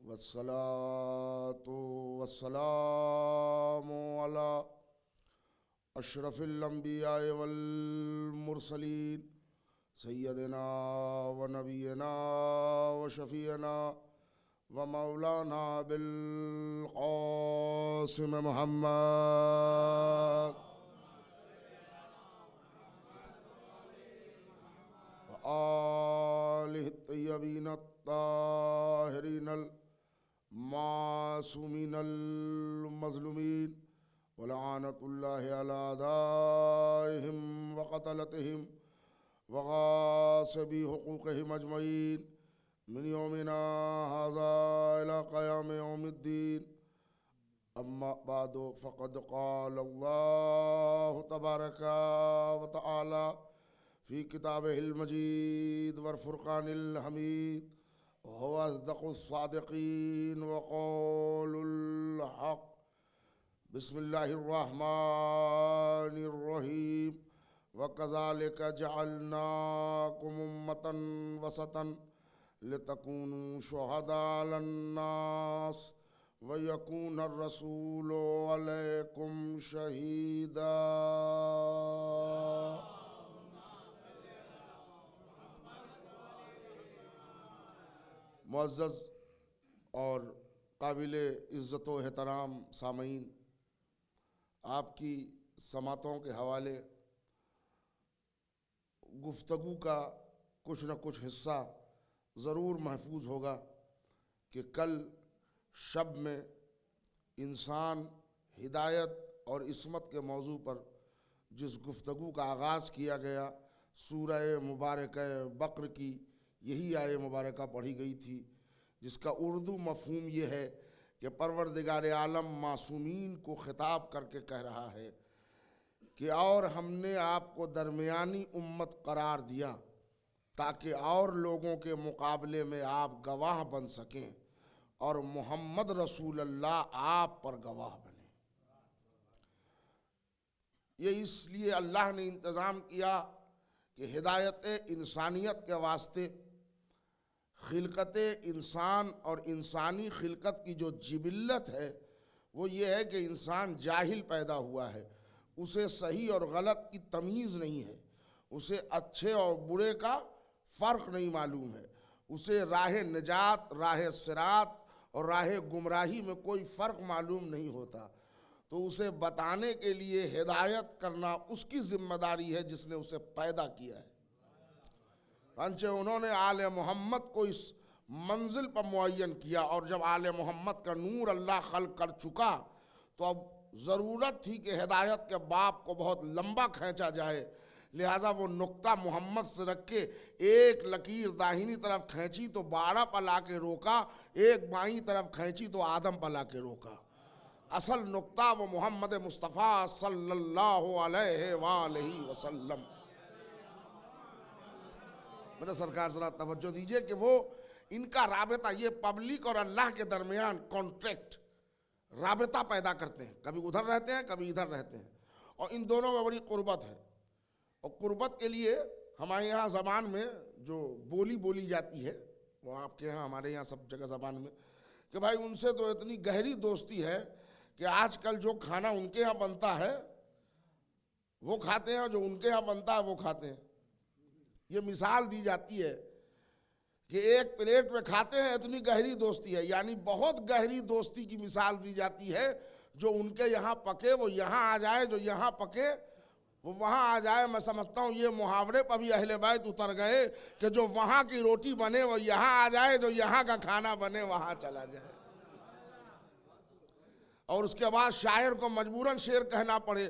वस्सलातु वस्सलामु अला अशरफिल अंबिया वल मुरसलीन सय्यदना व नबीना व शफीना व मौलाना बिल क़ासिम मुहम्मद व आलिहि तय्यबीन ताहिरीन मासूमीनल मज़लूमीन वलानतुल्लाहि अला आदाइहिम व क़तलतिहिम व गासिबी हुक़ूक़िहिम अजमईन मिन यौमिना हाज़ा इला क़याम यौमिद्दीन अम्मा बादु फ़क़द क़ाल अल्लाहु तबारका व तआला फ़ी किताबिहिल मजीद वल फ़ुरक़ानिल हमीद हुवा अस्दक़ुस सादिक़ीन व क़ौलुल हक़ बिस्मिल्लाहिर रहमानिर रहीम व कज़ालिका जअलनाकुम उम्मतन वसतन लितकूनु शुहदा अलन नास व यकूनर रसूलु अलैकुम शहीदा। मुअज़्ज़ज़ और काबिल इज़्ज़त व एहतराम सामईन, आपकी समातों के हवाले गुफ्तगू का कुछ न कुछ हिस्सा ज़रूर महफूज होगा कि कल शब में इंसान हिदायत और इस्मत के मौजू पर जिस गुफ्तगू का आगाज़ किया गया, सूरह मुबारक बकर की यही आय मुबारका पढ़ी गई थी, जिसका उर्दू मफ़हूम ये है कि परवरदिगार आलम मासूमीन को ख़िताब करके कह रहा है कि और हमने आपको दरमियानी उम्मत करार दिया ताकि और लोगों के मुकाबले में आप गवाह बन सकें और मोहम्मद रसूलुल्लाह आप पर गवाह बने। ये इसलिए अल्लाह ने इंतज़ाम किया कि हिदायत इंसानियत के वास्ते खिलकत इंसान और इंसानी खिलकत की जो जिबिल्लत है वो ये है कि इंसान जाहिल पैदा हुआ है, उसे सही और गलत की तमीज़ नहीं है, उसे अच्छे और बुरे का फ़र्क नहीं मालूम है, उसे राह निजात, राह सिरात और राह गुमराही में कोई फ़र्क मालूम नहीं होता। तो उसे बताने के लिए हिदायत करना उसकी ज़िम्मेदारी है जिसने उसे पैदा किया है। अंचे उन्होंने आले मोहम्मद को इस मंजिल पर मुअय्यन किया और जब आले मोहम्मद का नूर अल्लाह खल्क़ कर चुका तो अब ज़रूरत थी कि हिदायत के बाप को बहुत लंबा खींचा जाए। लिहाजा वो नुक्ता मोहम्मद से रख के एक लकीर दाहिनी तरफ खींची तो 12 पर ला के रोका, एक बाईं तरफ खींची तो आदम पर ला के रोका। असल नुक्ता वो मोहम्मद मुस्तफ़ा सल्लल्लाहु अलैहि वसल्लम। मेरे सरकार ज़रा तवज्जो दीजिए कि वो इनका राबता, ये पब्लिक और अल्लाह के दरमियान कॉन्ट्रैक्ट राबता पैदा करते हैं, कभी उधर रहते हैं कभी इधर रहते हैं, और इन दोनों में बड़ी कुर्बत है। और कुर्बत के लिए हमारे यहाँ ज़बान में जो बोली जाती है वो आपके यहाँ हमारे यहाँ सब जगह ज़बान में कि भाई उनसे तो इतनी गहरी दोस्ती है कि आजकल जो खाना उनके यहाँ बनता है वो खाते हैं, जो उनके यहाँ बनता है वो खाते हैं। ये मिसाल दी जाती है कि एक प्लेट में खाते हैं, इतनी गहरी दोस्ती है, यानी बहुत गहरी दोस्ती की मिसाल दी जाती है। जो उनके यहाँ पके वो यहाँ आ जाए, जो यहाँ पके वो वहाँ आ जाए। मैं समझता हूँ ये मुहावरे पर भी अहले बैत उतर गए कि जो वहाँ की रोटी बने वो यहाँ आ जाए, जो यहाँ का खाना बने वहाँ चला जाए। और उसके बाद शायर को मजबूरन शेर कहना पड़े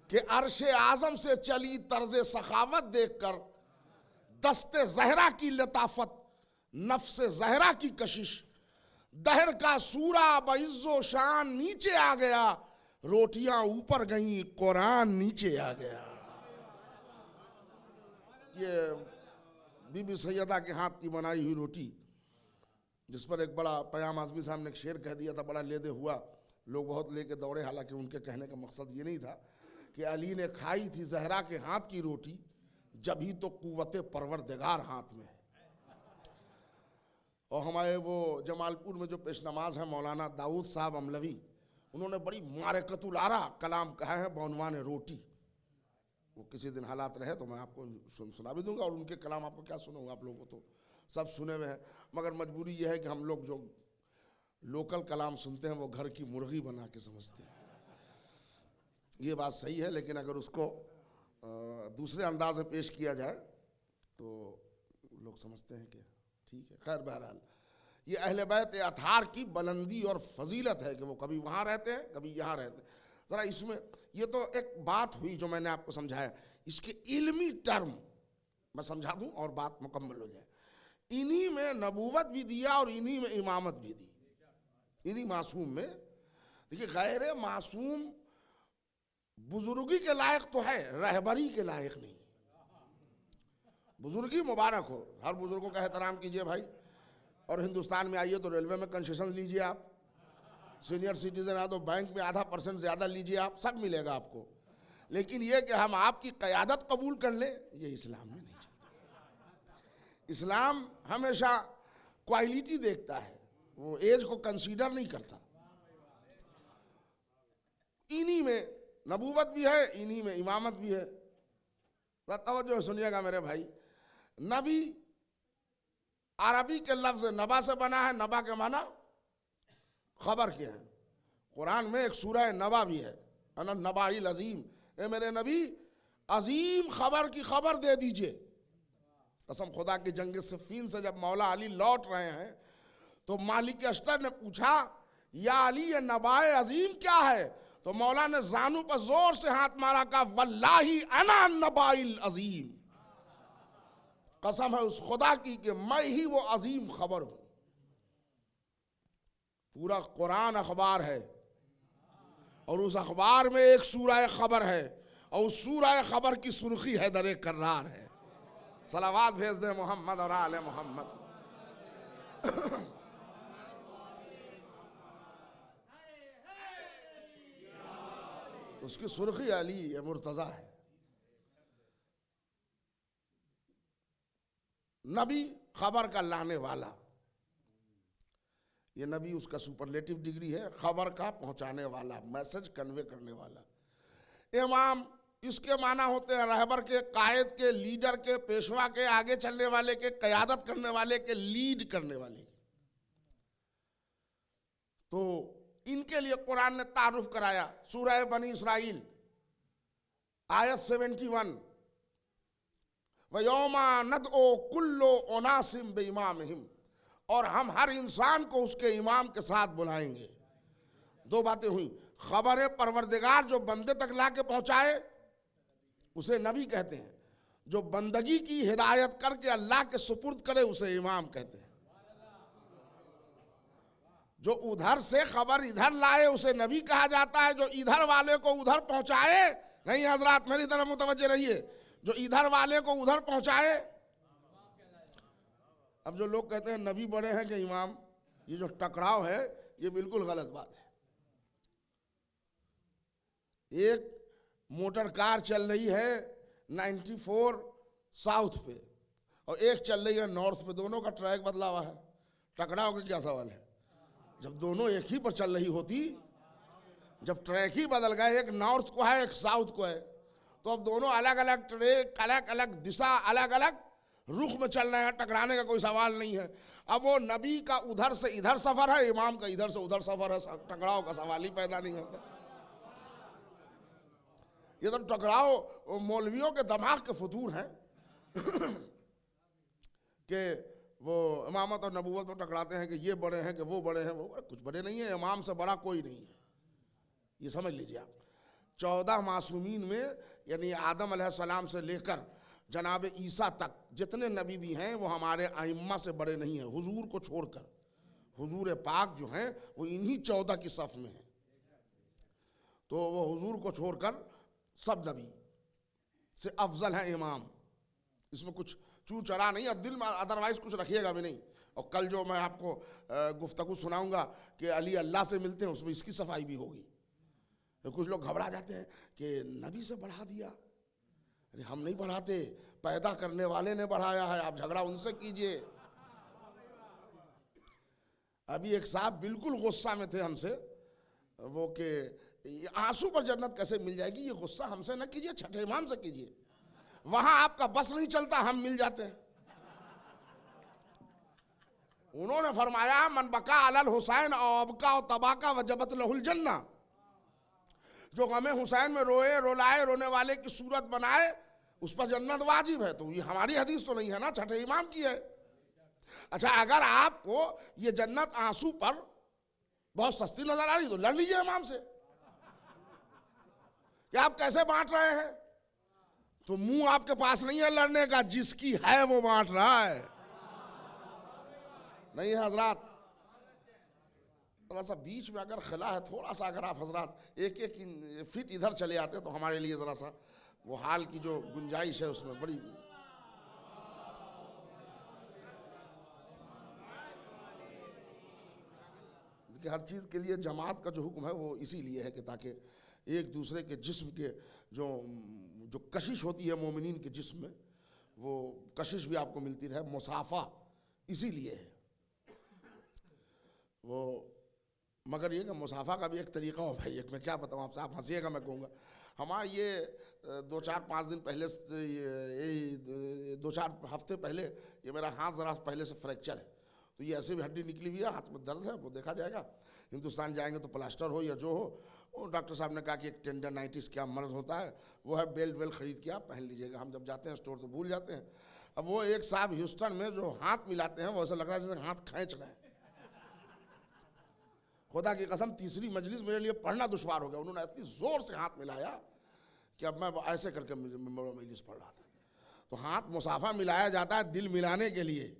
कि अर्शे आज़म से चली तर्ज़े सखावत देखकर दस्ते ज़हरा की लताफत, नफ्से ज़हरा की कशिश, दहर का सूरा बइज्जो शान नीचे आ गया, रोटियां ऊपर गई कुरान नीचे आ गया। ये बीबी सैयदा के हाथ की बनाई हुई रोटी, जिस पर एक बड़ा पयाम आज़मी साहब ने एक शेर कह दिया था, बड़ा लेदे हुआ, लोग बहुत लेके दौड़े। हालांकि उनके कहने का मकसद ये नहीं था कि अली ने खाई थी जहरा के हाथ की रोटी, जभी तो कुव्वते परवरदिगार हाथ में है। और हमारे वो जमालपुर में जो पेश नमाज है मौलाना दाऊद साहब अमलवी, उन्होंने बड़ी मारकतुलारा कलाम कहा है बौनवान रोटी। वो किसी दिन हालात रहे तो मैं आपको सुना भी दूंगा, और उनके कलाम आपको क्या सुनाऊंगा, आप लोगों को तो सब सुने हुए हैं। मगर मजबूरी यह है कि हम लोग जो लोकल कलाम सुनते हैं वो घर की मुर्गी बना के समझते हैं। ये बात सही है, लेकिन अगर उसको दूसरे अंदाज में पेश किया जाए तो लोग समझते हैं कि ठीक है। खैर, बहरहाल ये अहले बैत अतहार की बुलंदी और फजीलत है कि वो कभी वहाँ रहते हैं, कभी यहाँ रहते हैं। ज़रा इसमें ये तो एक बात हुई जो मैंने आपको समझाया, इसके इल्मी टर्म मैं समझा दूँ और बात मुकम्मल हो जाए। इन्हीं में नबूवत भी दिया और इन्हीं में इमामत भी दी, इन्हीं मासूम में। देखिए, गैर मासूम बुजुर्गी के लायक तो है, रहबरी के लायक नहीं। बुजुर्गी मुबारक हो, हर बुजुर्गों का एहतराम कीजिए भाई। और हिंदुस्तान में आइए तो रेलवे में कंसेशन लीजिए आप, सीनियर सिटीजन है तो बैंक में आधा% ज़्यादा लीजिए आप, सब मिलेगा आपको। लेकिन ये कि हम आपकी क़यादत कबूल कर लें, ये इस्लाम में नहीं चलता। इस्लाम हमेशा क्वालिटी देखता है, वो एज को कंसीडर नहीं करता। इन्हीं में नबूवत भी है, इन्हीं में इमामत भी है। तवज्जो सुनिएगा मेरे भाई। नबी अरबी के लफ्ज़ नबा से बना है, नबा के माना खबर के हैं। कुरान में एक सूरह नबा भी है, अन नबाइल अजीम, ए मेरे नबी अजीम खबर की खबर दे दीजिए। कसम खुदा की जंग सिफ़ीन से जब मौला अली लौट रहे हैं तो मालिक अश्तर ने पूछा, या अली ये नबाए अजीम क्या है? तो मौला ने जानू पर जोर से हाथ मारा, कहा वल्लाही अना नबाइल अजीम, कसम है उस खुदा की कि मैं ही वो अजीम खबर हूं। पूरा कुरान अखबार है और उस अखबार में एक सूरह खबर है, और उस सूरह खबर की सुर्खी हैदर कर्रार है। सलावात भेज दे मोहम्मद और आले मोहम्मद। उसकी सुर्खी अली मुर्तज़ा है। नबी खबर का लाने वाला, ये नबी उसका सुपरलेटिव डिग्री है, खबर का पहुंचाने वाला, मैसेज कन्वे करने वाला। इमाम इसके माना होते हैं रहबर के, कायद के, लीडर के, पेशवा के, आगे चलने वाले के, क़यादत करने वाले के, लीड करने वाले के। तो इनके लिए कुरान ने तारुफ कराया। सूरह बनी इसराइल आयत 71, वयौमा नदओ कुल्लो उनासिम बिइमामिहिम, और हम हर इंसान को उसके इमाम के साथ बुलाएंगे। दो बातें हुई, खबर परवरदिगार जो बंदे तक ला के पहुंचाए उसे नबी कहते हैं, जो बंदगी की हिदायत करके अल्लाह के सुपुर्द करे उसे इमाम कहते हैं। जो उधर से खबर इधर लाए उसे नबी कहा जाता है, जो इधर वाले को उधर पहुंचाए, नहीं हजरात मेरी तरफ मुतवज्जे रहिए, जो इधर वाले को उधर पहुंचाए। अब जो लोग कहते हैं नबी बड़े हैं कि इमाम, ये जो टकराव है ये बिल्कुल गलत बात है। एक मोटर कार चल रही है 94 साउथ पे और एक चल रही है नॉर्थ पे, दोनों का ट्रैक बदला हुआ है, टकराव का क्या सवाल है? जब दोनों एक ही पर चल रही होती, जब ट्रैक ही बदल गए, एक नॉर्थ को है एक साउथ को है, तो अब दोनों अलग अलग ट्रैक, अलग अलग दिशा, अलग अलग रुख में चल रहे हैं, टकराने का कोई सवाल नहीं है। अब वो नबी का उधर से इधर सफर है, इमाम का इधर से उधर सफर है, टकराव का सवाल ही पैदा नहीं होता। ये तो टकराव मौलवियों के दिमाग के फतूर हैं कि वो इमामत और नबूवत में टकराते हैं कि ये बड़े हैं कि वो बड़े हैं। वो कुछ बड़े नहीं है, इमाम से बड़ा कोई नहीं है, ये समझ लीजिए आप। 14 मासूमीन में यानी आदम अलैहिस्सलाम से लेकर जनाब ईसा तक जितने नबी भी हैं वो हमारे आइम्मा से बड़े नहीं हैं, हुजूर को छोड़कर। हुजूर पाक जो हैं वो इन्हीं 14 की सफ में हैं। तो वो हुजूर को छोड़कर सब नबी से अफजल है इमाम, इसमें कुछ चू चढ़ा नहीं, अब दिल में अदरवाइज कुछ रखिएगा भी नहीं। और कल जो मैं आपको गुफ्तगू सुनाऊंगा कि अली अल्लाह से मिलते हैं, उसमें इसकी सफाई भी होगी। तो कुछ लोग घबरा जाते हैं कि नबी से बढ़ा दिया, अरे हम नहीं बढ़ाते, पैदा करने वाले ने बढ़ाया है, आप झगड़ा उनसे कीजिए। अभी एक साहब बिल्कुल गुस्सा में थे हमसे, वो कि आंसू पर जन्नत कैसे मिल जाएगी, ये गुस्सा हमसे न कीजिए, छठे इमाम से कीजिए, वहां आपका बस नहीं चलता, हम मिल जाते हैं। उन्होंने फरमाया मन बका अलल हुसैन औबका और तबाका वजबत लहुल जन्ना, जो गमे हुसैन में रोए रोलाए रोने वाले की सूरत बनाए उस पर जन्नत वाजिब है। तो ये हमारी हदीस तो नहीं है ना, छठे इमाम की है। अच्छा, अगर आपको ये जन्नत आंसू पर बहुत सस्ती नजर आ रही तो लड़ लीजिए इमाम से, कि आप कैसे बांट रहे हैं। तो मुंह आपके पास नहीं है लड़ने का, जिसकी है वो बांट रहा है, नहीं है हजरात। थोड़ा सा बीच में अगर खिला है, थोड़ा सा अगर आप हजरात एक एक फीट इधर चले आते तो हमारे लिए जरा सा वो हाल की जो गुंजाइश है उसमें बड़ी। देखिए, हर चीज़ के लिए जमात का जो हुक्म है वो इसीलिए है कि ताकि एक दूसरे के जिस्म के जो जो कशिश होती है मोमिनीन के जिस्म में, वो कशिश भी आपको मिलती रहे, मुसाफा इसीलिए है वो। मगर ये कि मुसाफा का भी एक तरीक़ा हो भाई, एक मैं क्या बताऊँ आपसे, आप हंसीएगा मैं कहूँगा। हमारा ये 2-4-5 दिन पहले, ये 2-4 हफ्ते पहले ये मेरा हाथ ज़रा पहले से फ्रैक्चर है, तो ये ऐसे भी हड्डी निकली हुई है, हाथ में दर्द है, वो देखा जाएगा। हिंदुस्तान जाएंगे तो प्लास्टर हो या जो हो, और डॉक्टर साहब ने कहा कि एक टेंडरनाइटिस क्या मर्ज़ होता है, वो है, बेल्ट वेल्ट ख़रीद के आप पहन लीजिएगा। हम जब जाते हैं स्टोर तो भूल जाते हैं। अब वो एक साहब ह्यूस्टन में जो हाथ मिलाते हैं वो ऐसा लग रहा है जैसे हाथ खींच रहे हैं। खुदा की कसम, तीसरी मजलिस मेरे लिए पढ़ना दुश्वार हो गया, उन्होंने इतनी ज़ोर से हाथ मिलाया कि अब मैं ऐसे करके मजलिस पढ़ रहा था। तो हाथ मुसाफा मिलाया जाता है दिल मिलाने के लिए,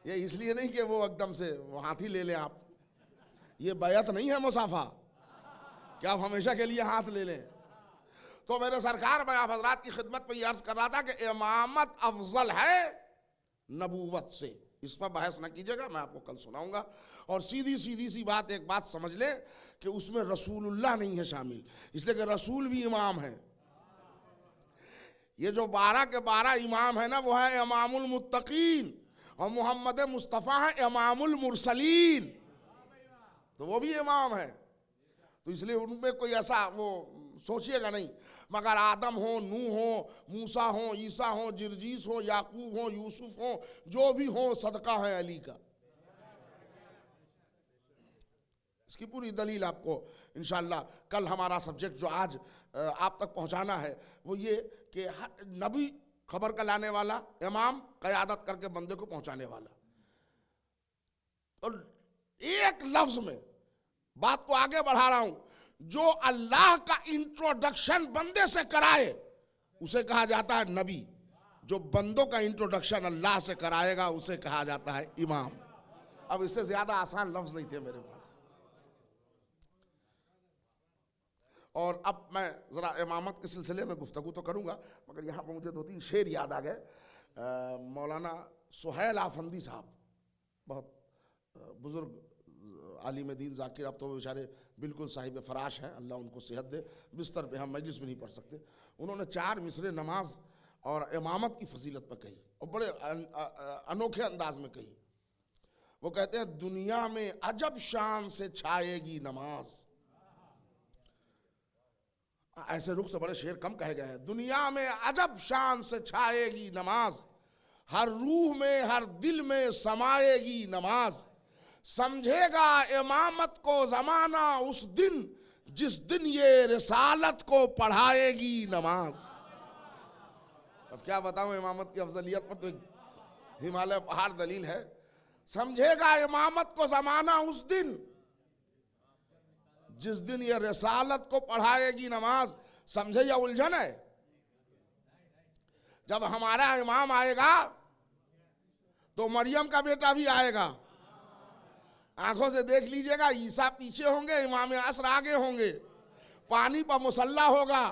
ये इसलिए नहीं कि वो एकदम से वो हाथ ही ले लें आप, ये बैत नहीं है मुसाफा कि आप हमेशा के लिए हाथ ले लें। तो मेरे सरकार, मैं आप हजरात की खिदमत में ये अर्ज कर रहा था कि इमामत अफजल है नबूवत से, इस पर बहस न कीजिएगा, मैं आपको कल सुनाऊंगा। और सीधी सी बात, एक बात समझ लें कि उसमें रसूलुल्लाह नहीं है शामिल, इसलिए कि रसूल भी इमाम है। ये जो 12 के 12 इमाम है ना, वो है इमामुल मुत्तकीन, और मोहम्मद मुस्तफ़ा है इमामुल मुरसलीन, तो वो भी इमाम है। तो इसलिए उनमें कोई ऐसा वो सोचिएगा नहीं। मगर आदम हो, नूह हो, मूसा हो, ईसा हो, जिरजीस हो, याकूब हो, यूसुफ हो, जो भी हो, सदका है अली का। इसकी पूरी दलील आपको इंशाअल्लाह कल हमारा सब्जेक्ट जो आज आप तक पहुंचाना है वो ये कि नबी खबर का लाने वाला, इमाम क़यादत करके बंदे को पहुंचाने वाला। और एक लफ्ज में बात को आगे बढ़ा रहा हूं, जो अल्लाह का इंट्रोडक्शन बंदे से कराए उसे कहा जाता है नबी, जो बंदों का इंट्रोडक्शन अल्लाह से कराएगा उसे कहा जाता है इमाम। अब इससे ज्यादा आसान लफ्ज नहीं थे मेरे पास। और अब मैं ज़रा इमामत के सिलसिले में गुफ्तगू तो करूँगा, मगर यहाँ पर मुझे 2-3 शेर याद आ गए। मौलाना सुहैल आफंदी साहब, बहुत बुज़ुर्ग आलिम दीन ज़ाकिर, अब तो वो बेचारे बिल्कुल साहिब फराश हैं, अल्लाह उनको सेहत दे, बिस्तर पे हम मजलिस में नहीं पढ़ सकते। उन्होंने 4 मिसरे नमाज और इमामत की फजीलत पर कही, और बड़े अनोखे अंदाज में कही। वो कहते हैं, दुनिया में अजब शान से छाएगी नमाज, ऐसे रुख से बड़े शेर कम कहे गए हैं। दुनिया में अजब शान से छाएगी नमाज, हर रूह में हर दिल में समाएगी नमाज, समझेगा इमामत को जमाना उस दिन जिस दिन ये रिसालत को पढ़ाएगी नमाज। अब क्या बताऊं, इमामत की अफजलियत पर तो हिमालय पहाड़ दलील है। समझेगा इमामत को जमाना उस दिन जिस दिन ये रिसालत को पढ़ाएगी नमाज। समझे या उलझन है? जब हमारा इमाम आएगा तो मरियम का बेटा भी आएगा। आंखों से देख लीजिएगा, ईसा पीछे होंगे, इमाम असर आगे होंगे, पानी पर मुसल्ला होगा।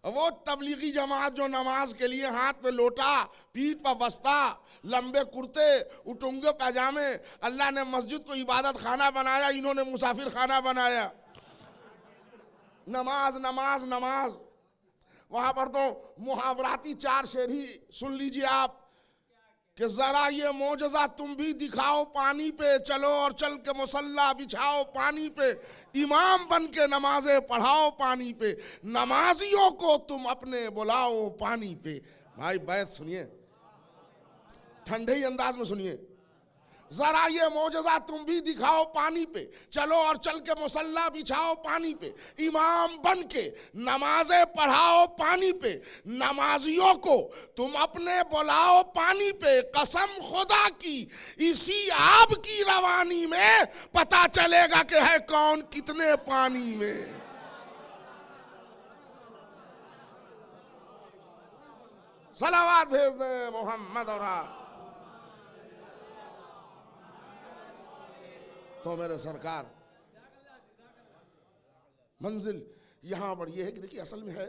वो तबलीगी जमात जो नमाज के लिए हाथ में लोटा, पीठ पर बस्ता, लंबे कुर्ते, उटुंगे पैजामे, अल्लाह ने मस्जिद को इबादत खाना बनाया, इन्होंने मुसाफिर खाना बनाया। नमाज नमाज नमाज। वहां पर तो मुहावराती 4 शेर ही सुन लीजिए आप कि जरा ये मोजज़ा तुम भी दिखाओ पानी पे, चलो और चल के मुसल्ला बिछाओ पानी पे, इमाम बन के नमाजें पढ़ाओ पानी पे, नमाजियों को तुम अपने बुलाओ पानी पे। भाई बैत सुनिए, ठंडे ही अंदाज में सुनिए। जरा ये मोजज़ा तुम भी दिखाओ पानी पे, चलो और चल के मुसल्ला बिछाओ पानी पे, इमाम बन के नमाजें पढ़ाओ पानी पे, नमाजियों को तुम अपने बुलाओ पानी पे। कसम खुदा की इसी आब की रवानी में पता चलेगा कि है कौन कितने पानी में। सलावत भेज दे मोहम्मद और तो मेरे सरकार। मंजिल यहाँ पर यह है कि देखिए असल में है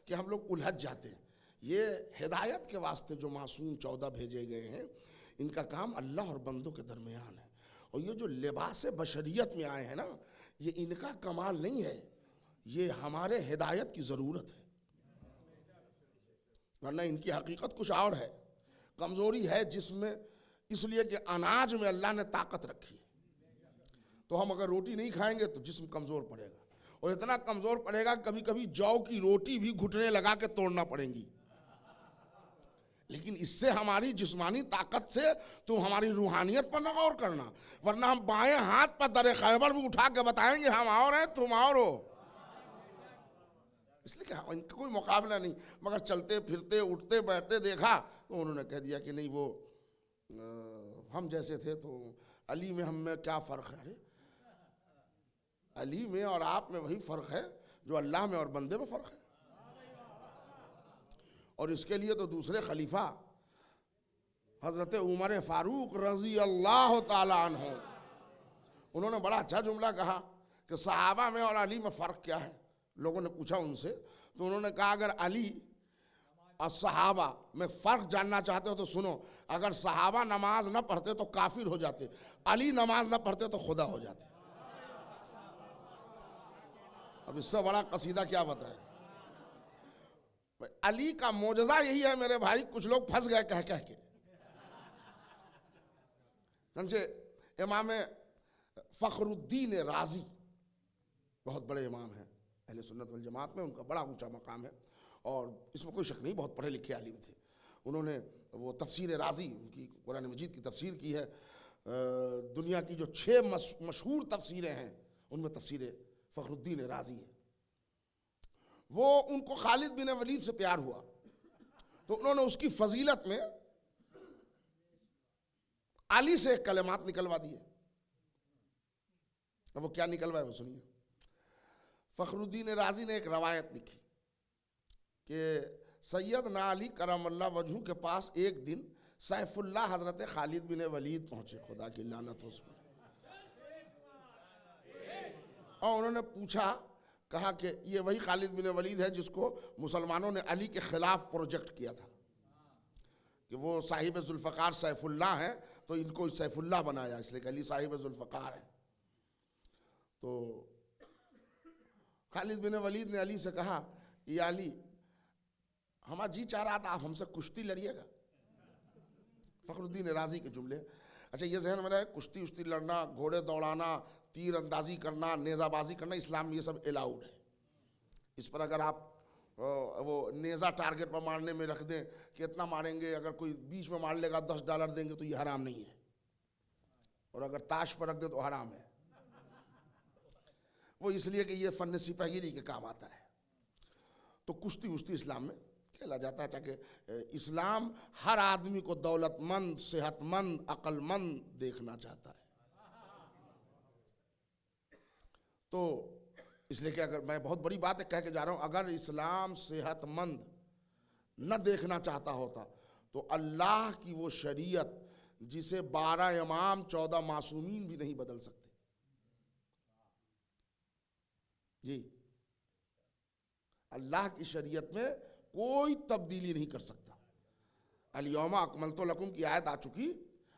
कि हम लोग उलझ जाते हैं। ये हिदायत के वास्ते जो मासूम 14 भेजे गए हैं, इनका काम अल्लाह और बंदों के दरमियान है। और ये जो लिबास बशरियत में आए हैं ना, ये इनका कमाल नहीं है, ये हमारे हिदायत की ज़रूरत है, वरना इनकी हकीकत कुछ और है। कमज़ोरी है जिसमें, इसलिए कि अनाज में अल्लाह ने ताकत रखी है। तो हम अगर रोटी नहीं खाएंगे तो जिस्म कमज़ोर पड़ेगा, और इतना कमज़ोर पड़ेगा कभी कभी जौ की रोटी भी घुटने लगा के तोड़ना पड़ेगी। लेकिन इससे हमारी जिस्मानी ताकत से तुम हमारी रूहानियत पर न गौर करना, वरना हम बाएं हाथ पर दरे खैबर भी उठा के बताएंगे हम और हैं तुम और हो। इसलिए कि इनका कोई मुकाबला नहीं, मगर चलते फिरते उठते बैठते देखा तो उन्होंने कह दिया कि नहीं वो हम जैसे थे, तो अली में हम में क्या फ़र्क है। अरे अली में और आप में वही फ़र्क है जो अल्लाह में और बंदे में फ़र्क है। और इसके लिए तो दूसरे खलीफा हज़रत उमर फ़ारूक रज़ी अल्लाह ताला अन्हु, उन्होंने बड़ा अच्छा जुमला कहा कि सहाबा में और अली में फ़र्क क्या है। लोगों ने पूछा उनसे, तो उन्होंने कहा अगर अली और सहाबा में फ़र्क जानना चाहते हो तो सुनो, अगर सहाबा नमाज न पढ़ते तो काफिर हो जाते, अली नमाज न पढ़ते तो खुदा हो जाते। अब इससे बड़ा कसीदा क्या बताए। अली का मोजज़ा यही है मेरे भाई, कुछ लोग फंस गए कह कह के। समझे, इमाम फ़खरुद्दीन राज़ी बहुत बड़े इमाम हैं अहले सुन्नत वल जमात में, उनका बड़ा ऊंचा मकाम है और इसमें कोई शक नहीं, बहुत पढ़े लिखे आलिम थे। उन्होंने वो तफसीर राज़ी, उनकी कुरान मजीद की तफसीर की है। दुनिया की जो 6 मशहूर तफसीरें हैं उनमें तफसीर फ़खरुद्दीन राज़ी है। वो उनको खालिद बिन वलीद से प्यार हुआ तो उन्होंने उसकी फजीलत में अली से कलमात निकलवा दिए। अब वो क्या निकलवाए वो सुनिए। फ़खरुद्दीन राज़ी ने एक रवायत लिखी कि सैयदना अली करमल्ला वजहू के पास एक दिन सैफुल्लाह हज़रत खालिद बिन वलीद पहुँचे, खुदा की लानत हो उस पर। और उन्होंने पूछा, कहा कि ये वही खालिद बिन वलीद है जिसको मुसलमानों ने अली के ख़िलाफ़ प्रोजेक्ट किया था कि वो साहिब ज़ुल्फ़कार सैफुल्लाह हैं, तो इनको सैफुल्लाह बनाया इसलिए कि अली साहिब ज़ुल्फ़कार है। तो खालिद बिन वलीद ने अली से कहा, ये अली हमारा जी चाह रहा था आप हमसे कुश्ती लड़िएगा। फ़खरुद्दीन राज़ी के जुमले। अच्छा ये जहन में रहे, कुश्ती उश्ती लड़ना, घोड़े दौड़ाना, तीर अंदाज़ी करना, नेज़ाबाजी करना, इस्लाम में ये सब अलाउड है। इस पर अगर आप वो नेज़ा टारगेट पर मारने में रख दें कि इतना मारेंगे, अगर कोई बीच में मार लेगा $10 देंगे, तो ये हराम नहीं है। और अगर ताश पर रख दें तो हराम है। वो इसलिए कि ये फ़न सिपाहीगिरी के काम आता है। तो कुश्ती उश्ती इस्लाम में खेला जाता है, ताकि इस्लाम हर आदमी को दौलतमंद, सेहतमंद, अक्लमंद देखना चाहता है। तो इसलिए कि अगर मैं बहुत बड़ी बात है कह के जा रहा हूँ, अगर इस्लाम सेहतमंद न देखना चाहता होता तो अल्लाह की वो शरीयत जिसे 12 इमाम 14 मासूमीन भी नहीं बदल सकते। जी, अल्लाह की शरीयत में कोई तब्दीली नहीं कर सकता। अल-यौमा अकमलतु लकुम की आयत आ चुकी,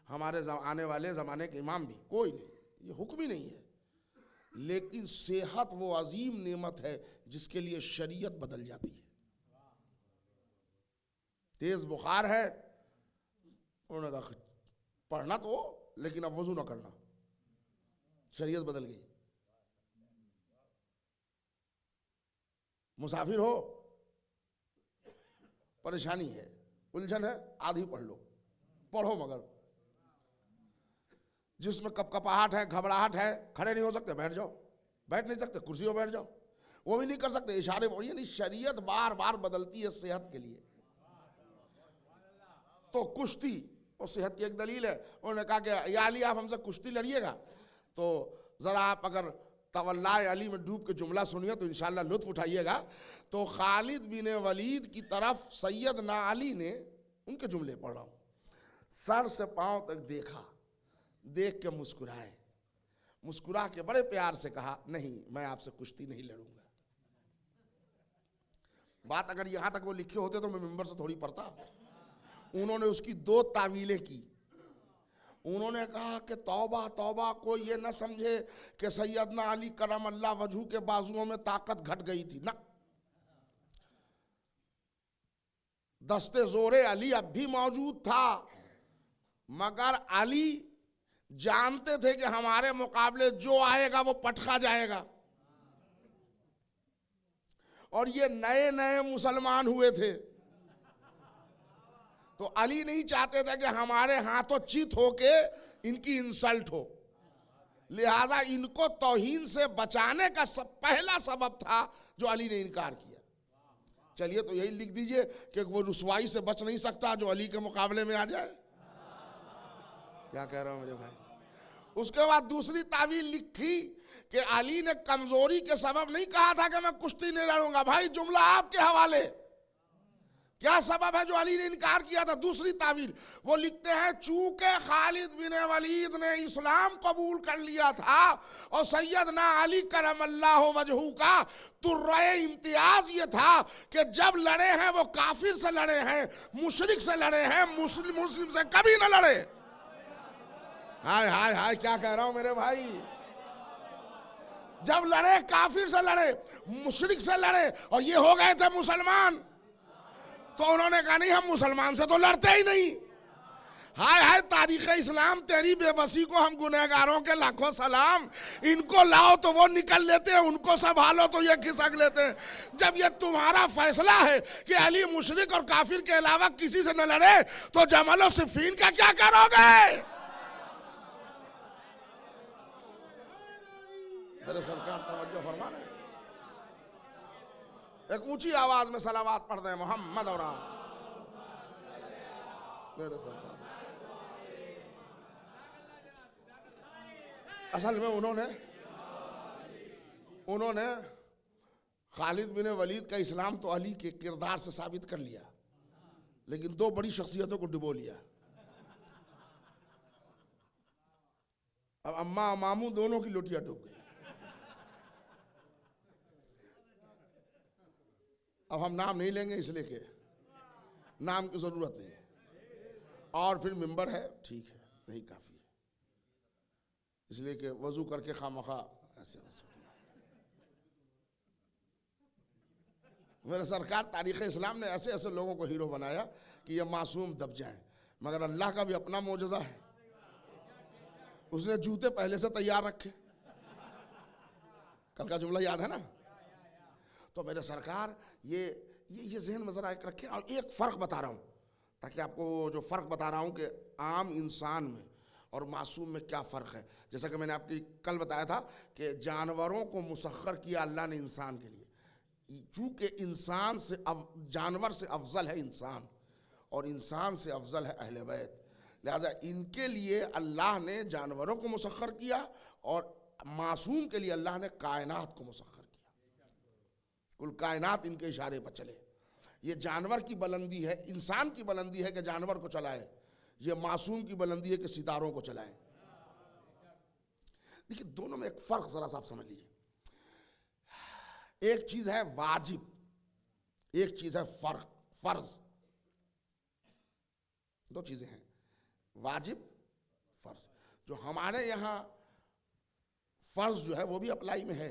हमारे आने वाले ज़माने के इमाम भी कोई नहीं, ये हुक्म ही नहीं है। लेकिन सेहत वो अजीम नेमत है जिसके लिए शरीयत बदल जाती है। तेज बुखार है, उन्होंने कहा पढ़ना तो लेकिन अब वजू ना करना, शरीयत बदल गई। मुसाफिर हो, परेशानी है, उलझन है, आधी पढ़ लो, पढ़ो मगर जिसमें कपकपाहट है, घबराहट है, खड़े नहीं हो सकते बैठ जाओ, बैठ नहीं सकते कुर्सी पर बैठ जाओ, वो भी नहीं कर सकते इशारे पर। यानी शरीयत बार बार बदलती है सेहत के लिए। तो कुश्ती और सेहत की एक दलील है। उन्होंने कहा कि या अली आप हमसे कुश्ती लड़िएगा, तो ज़रा आप अगर तवल्ला अली में डूब के जुमला सुनिए तो इंशाल्लाह लुत्फ उठाइएगा। तो खालिद बिन वलीद की तरफ सैयदना अली ने उनके जुमले पढ़ रहा हूँ, सर से पांव तक देखा, देख के मुस्कुराए, मुस्कुरा के बड़े प्यार से कहा नहीं मैं आपसे कुश्ती नहीं लड़ूंगा। बात अगर यहां तक वो लिखे होते तो मैं मिंबर से थोड़ी पढ़ता। उन्होंने उसकी 2 तावीलें की। उन्होंने कहा कि तौबा तौबा, कोई ये न समझे कि सैयदना अली करम अल्लाह वजहू के बाजुओं में ताकत घट गई थी, ना, दस्ते जोरे अली अब भी मौजूद था, मगर अली जानते थे कि हमारे मुकाबले जो आएगा वो पटखा जाएगा। और ये नए नए मुसलमान हुए थे, तो अली नहीं चाहते थे कि हमारे हाथों चित होके इनकी इंसल्ट हो, लिहाजा इनको तौहीन से बचाने का पहला सबब था जो अली ने इनकार किया। चलिए तो यही लिख दीजिए कि वो रुसवाई से बच नहीं सकता जो अली के मुकाबले में आ जाए। क्या कह रहा हूं मेरे भाई। उसके बाद दूसरी तावील लिखी कि अली ने कमजोरी के सबब नहीं कहा था कि मैं कुश्ती नहीं लड़ूंगा। भाई जुमला आपके हवाले, क्या सबब है जो अली ने इनकार किया था। दूसरी तावील वो लिखते हैं चूंकि खालिद बिन वलीद ने इस्लाम कबूल कर लिया था और सैयदना अली करमल्लाहु वजहू का तुर्रे इम्तियाज ये था कि जब लड़े हैं वो काफिर से लड़े हैं, मुशरिक से लड़े हैं, मुस्लिम से कभी न लड़े। हाय हाय हाय, क्या कह रहा हूं मेरे भाई। जब लड़े काफिर से लड़े, मुशरिक से लड़े, और ये हो गए थे मुसलमान, तो उन्होंने कहा नहीं हम मुसलमान से तो लड़ते ही नहीं। हाय हाय तारीख इस्लाम तेरी बेबसी को हम गुनहगारों के लाखों सलाम। इनको लाओ तो वो निकल लेते हैं, उनको संभालो तो ये खिसक लेते हैं। जब ये तुम्हारा फैसला है कि अली मुशरिक और काफिर के अलावा किसी से न लड़े, तो जमल और सिफीन का क्या करोगे। मेरे सरकार तवज्जो फरमा रहे, एक ऊंची आवाज में सलावात पढ़ते हैं मोहम्मद और मेरे सरकार। असल में उन्होंने खालिद बिन वलीद का इस्लाम तो अली के किरदार से साबित कर लिया, लेकिन 2 बड़ी शख्सियतों को डुबो लिया। अब अम्मा मामू दोनों की लोटियां डूब गई। अब हम नाम नहीं लेंगे इसलिए कि नाम की जरूरत नहीं है, और फिर मिंबर है, ठीक है, नहीं काफी है, इसलिए कि वजू करके खामखा ऐसे वैसे। मेरे सरकार तारीख़ इस्लाम ने ऐसे ऐसे लोगों को हीरो बनाया कि ये मासूम दब जाएं, मगर अल्लाह का भी अपना मोजज़ा है। उसने जूते पहले से तैयार रखे, कल का जुमला याद है ना। तो मेरे सरकार ये जहन में जरा रखें। और एक फ़र्क बता रहा हूँ ताकि आपको जो फ़र्क बता रहा हूँ कि आम इंसान में और मासूम में क्या फ़र्क है। जैसा कि मैंने आपकी कल बताया था कि जानवरों को मुसख्खर किया अल्लाह ने इंसान के लिए, चूँकि इंसान से जानवर से अफजल है इंसान, और इंसान से अफजल है अहले बैत, लिहाजा इनके लिए अल्लाह ने जानवरों को मुसख्खर किया और मासूम के लिए अल्लाह ने कायनात को मुसख्खर किया। कुल कायनात इनके इशारे पर चले। ये जानवर की बुलंदी है, इंसान की बुलंदी है कि जानवर को चलाए, ये मासूम की बुलंदी है कि सितारों को चलाएं। देखिए दोनों में एक फर्क जरा सा आप समझ लीजिए। एक चीज है वाजिब, एक चीज है फर्ज। दो चीजें हैं, वाजिब फर्ज। जो हमारे यहां फर्ज जो है वो भी अप्लाई में है,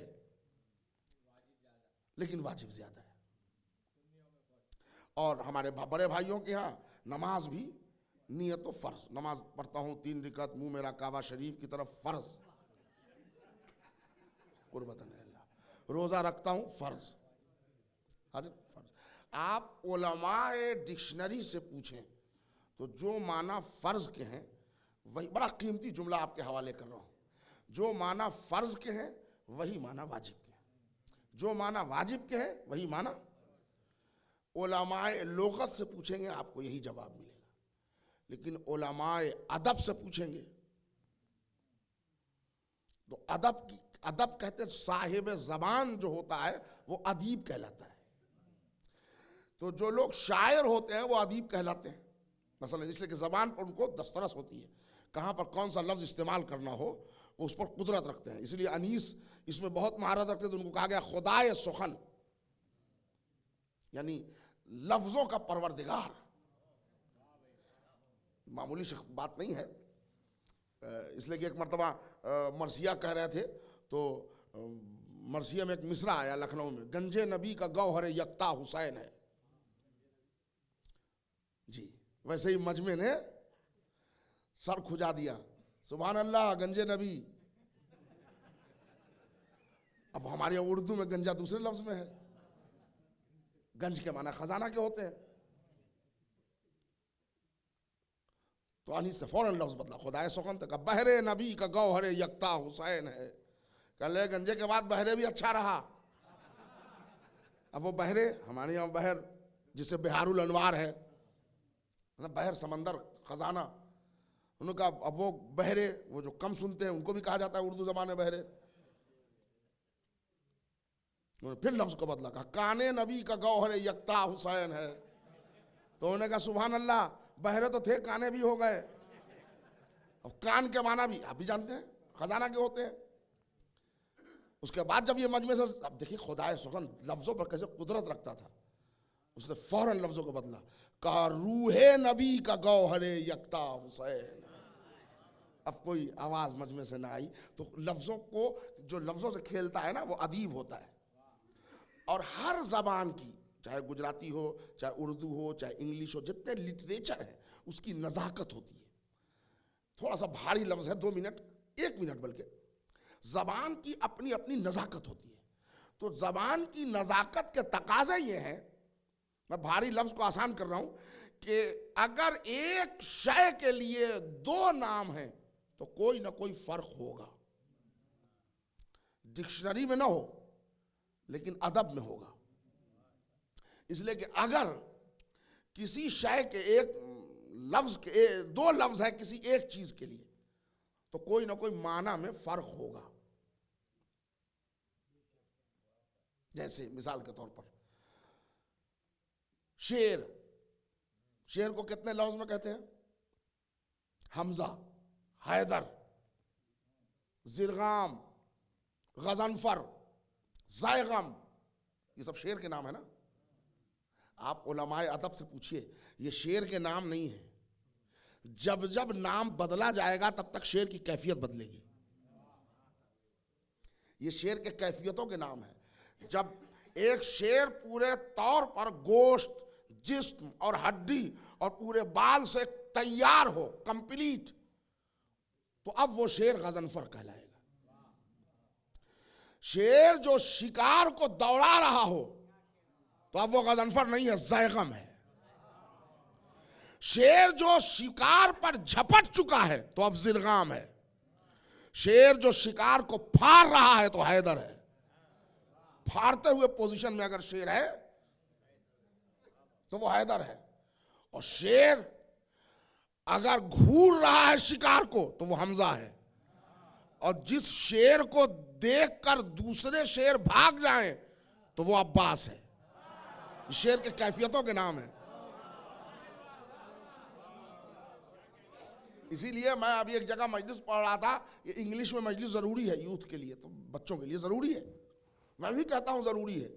लेकिन वाजिब ज्यादा है। और हमारे बड़े भाइयों के यहां नमाज भी नियत तो फर्ज, नमाज पढ़ता हूं 3 रकात, मुंह मेरा काबा शरीफ की तरफ फर्ज, कुर्बतन अल्लाह। रोजा रखता हूं फर्ज, हाजिर फर्ज। आप उलमाए डिक्शनरी से पूछें तो जो माना फर्ज के हैं वही, बड़ा कीमती जुमला आपके हवाले कर रहा हूं, जो माना फर्ज के हैं वही माना वाजिब के हैं, जो माना वाजिब के हैं वही माना। उलमाए लोगत से पूछेंगे आपको यही जवाब मिलेगा, लेकिन उलमाए अदब से पूछेंगे तो अदब कहते हैं साहिब ज़बान जो होता है वो अदीब कहलाता है। तो जो लोग शायर होते हैं वो अदीब कहलाते हैं, मसलन इसलिए कि ज़बान पर उनको दस्तरस होती है, कहाँ पर कौन सा लफ्ज़ इस्तेमाल करना हो वो उस पर कुदरत रखते हैं। इसलिए अनीस इसमें बहुत महारत रखते हैं, तो उनको कहा गया खुदाए सुखन, यानी लफ्ज़ों का परवरदिगार। मामूली बात नहीं है, इसलिए कि एक मरतबा मरसिया कह रहे थे तो मरसिया में एक मिसरा आया लखनऊ में, गंजे नबी का गौहर यक्ता हुसैन है जी। वैसे ही मजमे ने सर खुजा दिया, सुभान अल्लाह गंजे नबी। अब हमारे उर्दू में गंजा दूसरे लफ्ज में है, गंज के माना खजाना के होते हैं, तो अनीस से फौरन लफ्ज बदला, खुदाए सुखन तक बहरे नबी का गौहरे यक्ता हुसैन है। कह ले गंजे के बाद बहरे भी अच्छा रहा। अब वो बहरे, हमारे यहाँ बहर जिसे बिहारुल अनवार है ना, बहर समंदर खजाना, उनका अब वो बहरे, वो जो कम सुनते हैं उनको भी कहा जाता है उर्दू जबान में बहरे। उन्होंने फिर लफ्ज को बदला, कहा काने नबी का गौहर यक्ता हुसैन है। तो उन्होंने कहा सुभान अल्लाह, बहरे तो थे काने भी हो गए। और कान के माना भी आप भी जानते हैं खजाना के होते हैं। उसके बाद जब ये मजमे से, अब देखिए खुदाए सुखन लफ्जों पर कैसे कुदरत रखता था, उसने फौरन लफ्जों को बदला, कहा रूहे नबी का गौहरे यक्ता हुसैन। अब कोई आवाज मजमे से ना आई, तो लफ्जों को, जो लफ्जों से खेलता है ना वो अदीब होता है। और हर जबान की, चाहे गुजराती हो, चाहे उर्दू हो, चाहे इंग्लिश हो, जितने लिटरेचर है उसकी नज़ाकत होती है। थोड़ा सा भारी लफ्ज है, 2 मिनट 1 मिनट बल्कि, जबान की अपनी अपनी नज़ाकत होती है। तो जबान की नज़ाकत के तकाजे ये हैं, मैं भारी लफ्ज को आसान कर रहा हूं, कि अगर एक शय के लिए 2 नाम हैं तो कोई ना कोई फर्क होगा। डिक्शनरी में ना हो लेकिन अदब में होगा। इसलिए कि अगर किसी शय के एक लफ्ज के 2 लफ्ज है किसी एक चीज के लिए, तो कोई ना कोई माना में फर्क होगा। जैसे मिसाल के तौर पर शेर, शेर को कितने लफ्ज में कहते हैं? हमजा, हैदर, जिरगाम, गजनफर, ज़ैगम, ये सब शेर के नाम है ना। आप उलमाए अदब से पूछिए, ये शेर के नाम नहीं है। जब जब नाम बदला जाएगा तब तक शेर की कैफियत बदलेगी। ये शेर के कैफियतों के नाम है। जब एक शेर पूरे तौर पर गोश्त, जिस्म और हड्डी और पूरे बाल से तैयार हो, कंप्लीट, तो अब वो शेर गजनफर कहलाएगा। शेर जो शिकार को दौड़ा रहा हो तो अब वो गजनफर नहीं है, ज़ैगम है। शेर जो शिकार पर झपट चुका है तो अब जिरगाम है। शेर जो शिकार को फाड़ रहा है तो हैदर है। फाड़ते हुए पोजीशन में अगर शेर है तो वो हैदर है। और शेर अगर घूर रहा है शिकार को तो वो हमजा है। और जिस शेर को देखकर दूसरे शेर भाग जाएं तो वो अब्बास है। शेर के कैफियतों के नाम है। इसीलिए मैं अभी एक जगह मजलिस पढ़ रहा था कि इंग्लिश में मजलिस ज़रूरी है यूथ के लिए, तो बच्चों के लिए ज़रूरी है, मैं भी कहता हूँ ज़रूरी है।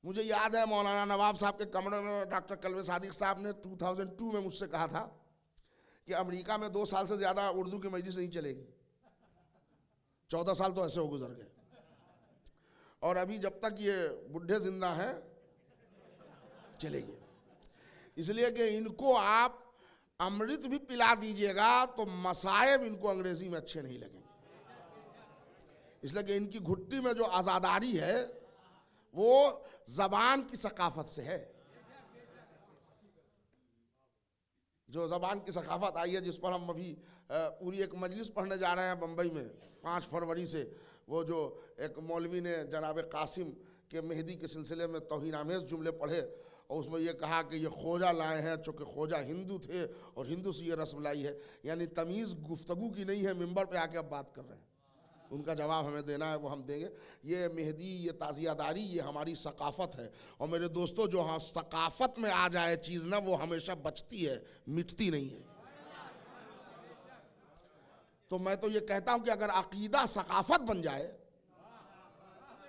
मुझे याद है मौलाना नवाब साहब के कमरे में डॉक्टर कलवे सादिक साहब ने 2002 में मुझसे कहा था कि अमेरिका में 2 साल से ज़्यादा उर्दू की मजलिस नहीं चलेगी। 14 साल तो ऐसे हो गुजर गए, और अभी जब तक ये बुढ़े जिंदा हैं चलेगी। इसलिए कि इनको आप अमृत भी पिला दीजिएगा तो मसायब इनको अंग्रेजी में अच्छे नहीं लगेंगे। इसलिए कि इनकी घुट्टी में जो आज़ादारी है वो ज़बान की सकाफत से है। जो ज़बान की सकाफत आई है, जिस पर हम अभी पूरी एक मजलिस पढ़ने जा रहे हैं बम्बई में 5 फरवरी से, वो जो एक मौलवी ने जनाब कासिम के मेहदी के सिलसिले में तौहीन आमेज़ जुमले पढ़े और उसमें ये कहा कि ये खोजा लाए हैं चूँकि खोजा हिंदू थे और हिंदू से ये रस्म लाई है, यानी तमीज़ गुफ्तगू की नहीं है, मिंबर पे आके अब बात कर रहे हैं। उनका जवाब हमें देना है, वो हम देंगे। ये मेहदी, ये ताज़ियादारी, ये हमारी सकाफ़त है। और मेरे दोस्तों, जो हाँ सकाफ़त में आ जाए चीज़ ना, वो हमेशा बचती है, मिटती नहीं है। तो मैं तो ये कहता हूँ कि अगर अकीदा सकाफ़त बन जाए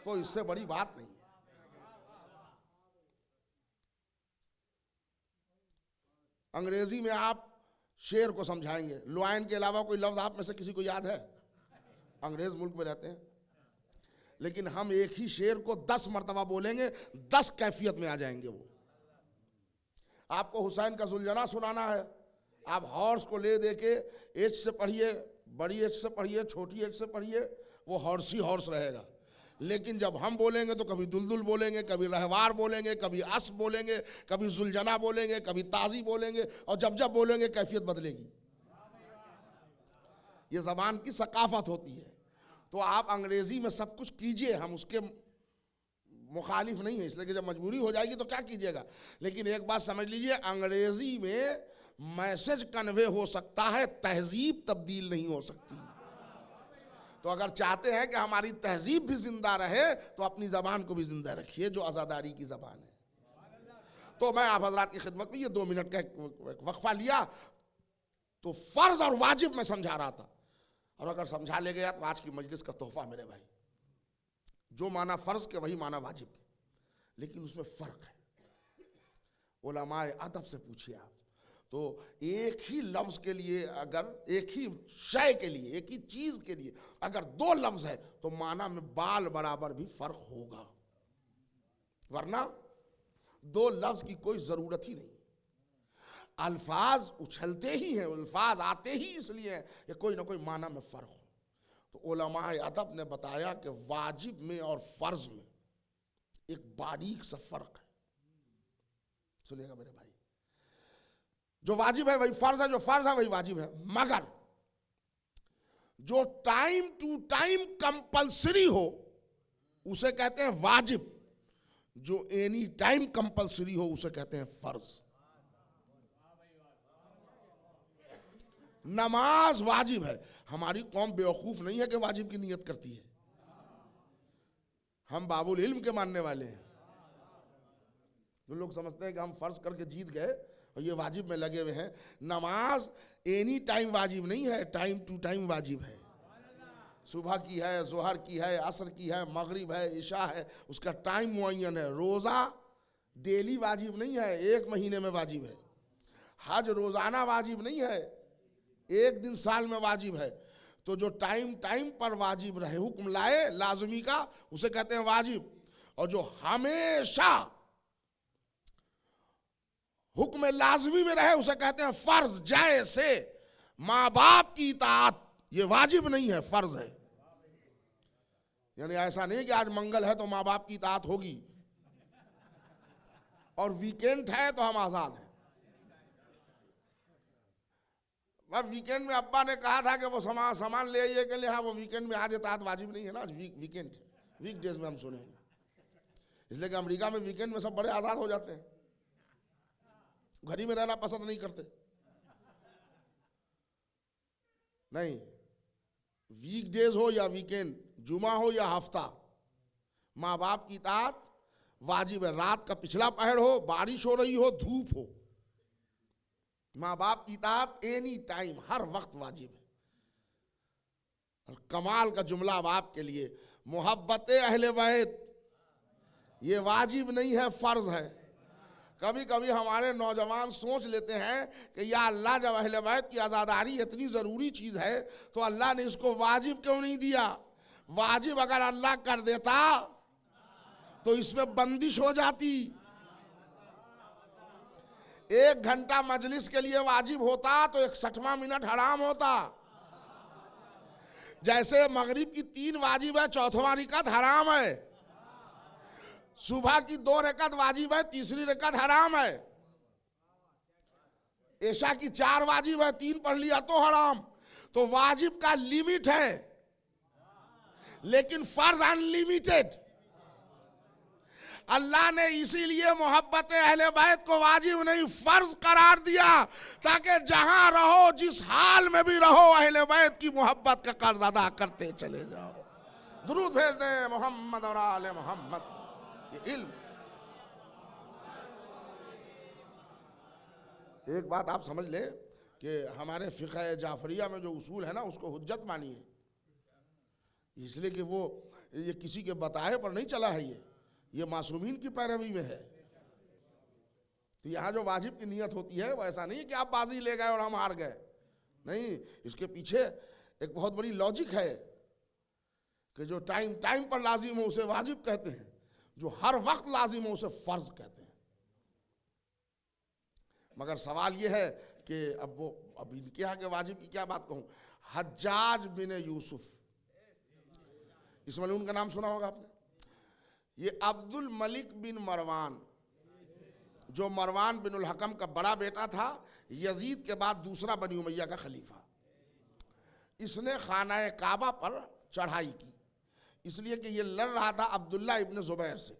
तो इससे बड़ी बात नहीं है। अंग्रेजी में आप शेर को समझाएंगे, लॉयन के अलावा कोई लफ्ज़ आप में से किसी को याद है? अंग्रेज मुल्क में रहते हैं, लेकिन हम एक ही शेर को 10 मरतबा बोलेंगे, 10 कैफियत में आ जाएंगे वो। आपको हुसैन का जुलजना सुनाना है, आप हॉर्स को ले दे के एच से पढ़िए, बड़ी एच से पढ़िए, छोटी एच से पढ़िए, वो हॉर्सी हॉर्स रहेगा। लेकिन जब हम बोलेंगे तो कभी दुलदुल बोलेंगे, कभी रहवार बोलेंगे, कभी अस बोलेंगे, कभी जुलजना बोलेंगे, कभी ताजी बोलेंगे, और जब जब बोलेंगे कैफियत बदलेगी। ये ज़बान की सकाफत होती है। तो आप अंग्रेज़ी में सब कुछ कीजिए, हम उसके मुखालिफ नहीं है, इसलिए कि जब मजबूरी हो जाएगी तो क्या कीजिएगा। लेकिन एक बात समझ लीजिए, अंग्रेज़ी में मैसेज कन्वे हो सकता है, तहजीब तब्दील नहीं हो सकती। तो अगर चाहते हैं कि हमारी तहजीब भी जिंदा रहे तो अपनी ज़बान को भी जिंदा रखिए, जो आज़ादारी की ज़बान है। तो मैं आप हजरात की खिदमत में ये 2 मिनट का एक वक्फा लिया, तो फ़र्ज़ और वाजिब में समझा रहा था, और अगर समझा ले गया तो आज की मजलिस का तोहफा मेरे भाई। जो माना फ़र्ज़ के वही माना वाजिब के, लेकिन उसमें फ़र्क है। उलमाए अदब से पूछिए आप, तो एक ही लफ्ज़ के लिए, अगर एक ही शय के लिए, एक ही चीज़ के लिए अगर 2 लफ्ज़ है तो माना में बाल बराबर भी फ़र्क होगा, वरना 2 लफ्ज़ की कोई ज़रूरत ही नहीं। अल्फाज उछलते ही हैं, अल्फाज आते ही इसलिए हैं कि कोई ना कोई माना में फ़र्क हो। तो उलमाए अदब ने बताया कि वाजिब में और फ़र्ज़ में एक बारीक सा फ़र्क है। सुनिएगा मेरे भाई, जो वाजिब है वही फ़र्ज़ है, जो फ़र्ज़ है वही वाजिब है। मगर जो टाइम टू टाइम कंपल्सरी हो उसे कहते हैं वाजिब, जो एनी टाइम कंपल्सरी हो उसे कहते हैं फ़र्ज़। नमाज वाजिब है, हमारी कौम बेवकूफ़ नहीं है कि वाजिब की नियत करती है। हम बाबुल इल्म के मानने वाले हैं। जो लोग समझते हैं कि हम फ़र्ज़ करके जीत गए और ये वाजिब में लगे हुए हैं। नमाज एनी टाइम वाजिब नहीं है, टाइम टू टाइम वाजिब है। सुबह की है, ज़ोहर की है, असर की है, मगरिब है, इशा है, उसका टाइम मुअय्यन है। रोज़ा डेली वाजिब नहीं है, 1 महीने में वाजिब है। हज रोज़ाना वाजिब नहीं है, 1 दिन साल में वाजिब है। तो जो टाइम टाइम पर वाजिब रहे, हुक्म लाए लाजमी का, उसे कहते हैं वाजिब। और जो हमेशा हुक्म लाजमी में रहे उसे कहते हैं फ़र्ज़। जैसे माँ बाप की इताअत, ये वाजिब नहीं है, फ़र्ज़ है। यानी ऐसा नहीं कि आज मंगल है तो माँ बाप की इताअत होगी और वीकेंड है तो हम आज़ाद हैं। वह वीकेंड में अब्बा ने कहा था कि वो सामान ले आइए के लिए, हाँ वो वीकेंड में आज इताअत वाजिब नहीं है ना, आज वीकेंड है, वीकडेज में हम सुनेंगे। इसलिए कि अमेरिका में वीकेंड में सब बड़े आज़ाद हो जाते हैं, घर ही में रहना पसंद नहीं करते। नहीं, वीकडेज हो या वीकेंड, जुमा हो या हफ्ता, माँ बाप की इताअत वाजिब है। रात का पिछला पहर हो, बारिश हो रही हो, धूप हो, माँ बाप की इताअत एनी टाइम, हर वक्त वाजिब है। और कमाल का जुमला अब आपके लिए, मोहब्बत अहले बैत ये वाजिब नहीं है, फर्ज है। कभी कभी हमारे नौजवान सोच लेते हैं कि या अल्लाह जब अहले बैत की आज़ादारी इतनी ज़रूरी चीज़ है तो अल्लाह ने इसको वाजिब क्यों नहीं दिया। वाजिब अगर अल्लाह कर देता तो इसमें बंदिश हो जाती। 1 घंटा मजलिस के लिए वाजिब होता तो 61वां मिनट हराम होता। जैसे मगरिब की 3 वाजिब है, 4वां रिकत हराम है। सुबह की 2 रकात वाजिब है, 3री रकात हराम है। ऐशा की 4 वाजिब है, 3 पढ़ लिया तो हराम। तो वाजिब का लिमिट है, लेकिन फर्ज अनलिमिटेड। अल्लाह ने इसीलिए मोहब्बत अहले बैत को वाजिब नहीं फर्ज करार दिया, ताकि जहां रहो, जिस हाल में भी रहो, अहले बैत की मोहब्बत का कर्ज अदा करते चले जाओ। दुरूद भेज दें मोहम्मद और आले मोहम्मद। ये इल्म, एक बात आप समझ ले कि हमारे फ़िक़ह जाफरिया में जो उसूल है ना, उसको हुज्जत मानिए, इसलिए कि वो ये किसी के बताए पर नहीं चला है, ये मासूमीन की पैरवी में है। तो यहाँ जो वाजिब की नियत होती है वो ऐसा नहीं है कि आप बाजी ले गए और हम हार गए, नहीं, इसके पीछे एक बहुत बड़ी लॉजिक है कि जो टाइम टाइम पर लाजिम हो उसे वाजिब कहते हैं, जो हर वक्त लाजिम हो उसे फ़र्ज कहते हैं। मगर सवाल ये है कि अब इनके यहाँ के वाजिब की क्या बात कहूँ। हज्जाज बिन यूसुफ, इस मलून का नाम सुना होगा आपने। ये अब्दुल मलिक बिन मरवान, जो मरवान बिन उल हकम का बड़ा बेटा था, यजीद के बाद दूसरा बनी उमैया का खलीफा, इसने खाना काबा पर चढ़ाई की, इसलिए कि ये लड़ रहा था अब्दुल्ला इब्न ज़ुबैर से।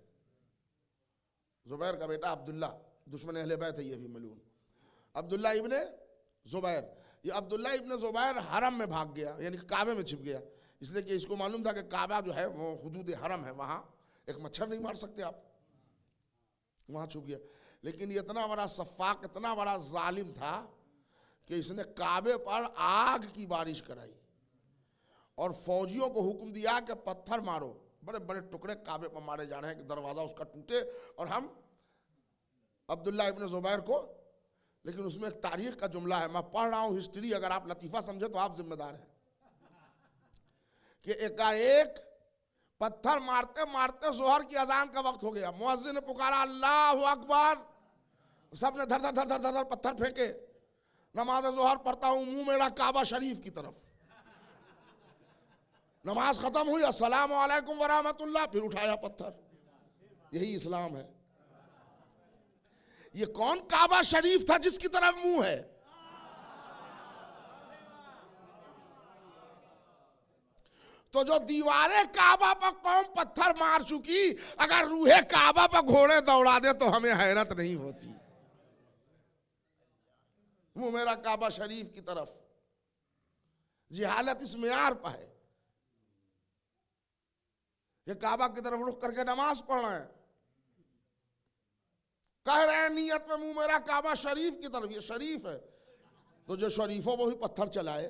ज़ुबैर का बेटा अब्दुल्ला, दुश्मन अहले बैत है ये भी मलून, अब्दुल्ला इब्न ज़ुबैर। ये अब्दुल्ला इब्न ज़ुबैर हरम में भाग गया, यानी काबे में छिप गया, इसलिए कि इसको मालूम था कि काबा जो है वो हुदूद हरम है, वहाँ एक मच्छर नहीं मार सकते आप, वहाँ छुप गया। लेकिन ये इतना बड़ा सफ़ाक, इतना बड़ा जालिम था कि इसने काबे पर आग की बारिश कराई और फौजियों को हुक्म दिया कि पत्थर मारो। बड़े बड़े टुकड़े काबे पर मारे जा रहे हैं कि दरवाज़ा उसका टूटे और हम अब्दुल्ला इब्न ज़ुबैर को। लेकिन उसमें एक तारीख़ का जुमला है, मैं पढ़ रहा हूँ हिस्ट्री, अगर आप लतीफ़ा समझे तो आप जिम्मेदार हैं, कि एकाएक पत्थर मारते मारते जोहर की अजान का वक्त हो गया। मुअज्जिन ने पुकारा अल्लाहु अकबर, सब ने धर धर धर धर धर पत्थर फेंके। नमाज जोहर पढ़ता हूँ, मुंह मेरा काबा शरीफ की तरफ। नमाज खत्म हुई, अस्सलामु अलैकुम व रहमतुल्लाह, फिर उठाया पत्थर। यही इस्लाम है। ये कौन काबा शरीफ था जिसकी तरफ मुंह है? तो जो दीवारें काबा पर कौम पत्थर मार चुकी, अगर रूहे काबा पर घोड़े दौड़ा दे तो हमें हैरत नहीं होती। मुंह मेरा काबा शरीफ की तरफ, जिहालत इस मेयार पर है। ये काबा की तरफ रुख करके नमाज पढ़ रहे हैं, कह रहे हैं नियत में मुंह मेरा काबा शरीफ की तरफ। ये शरीफ है, तो जो शरीफों को भी पत्थर चलाए,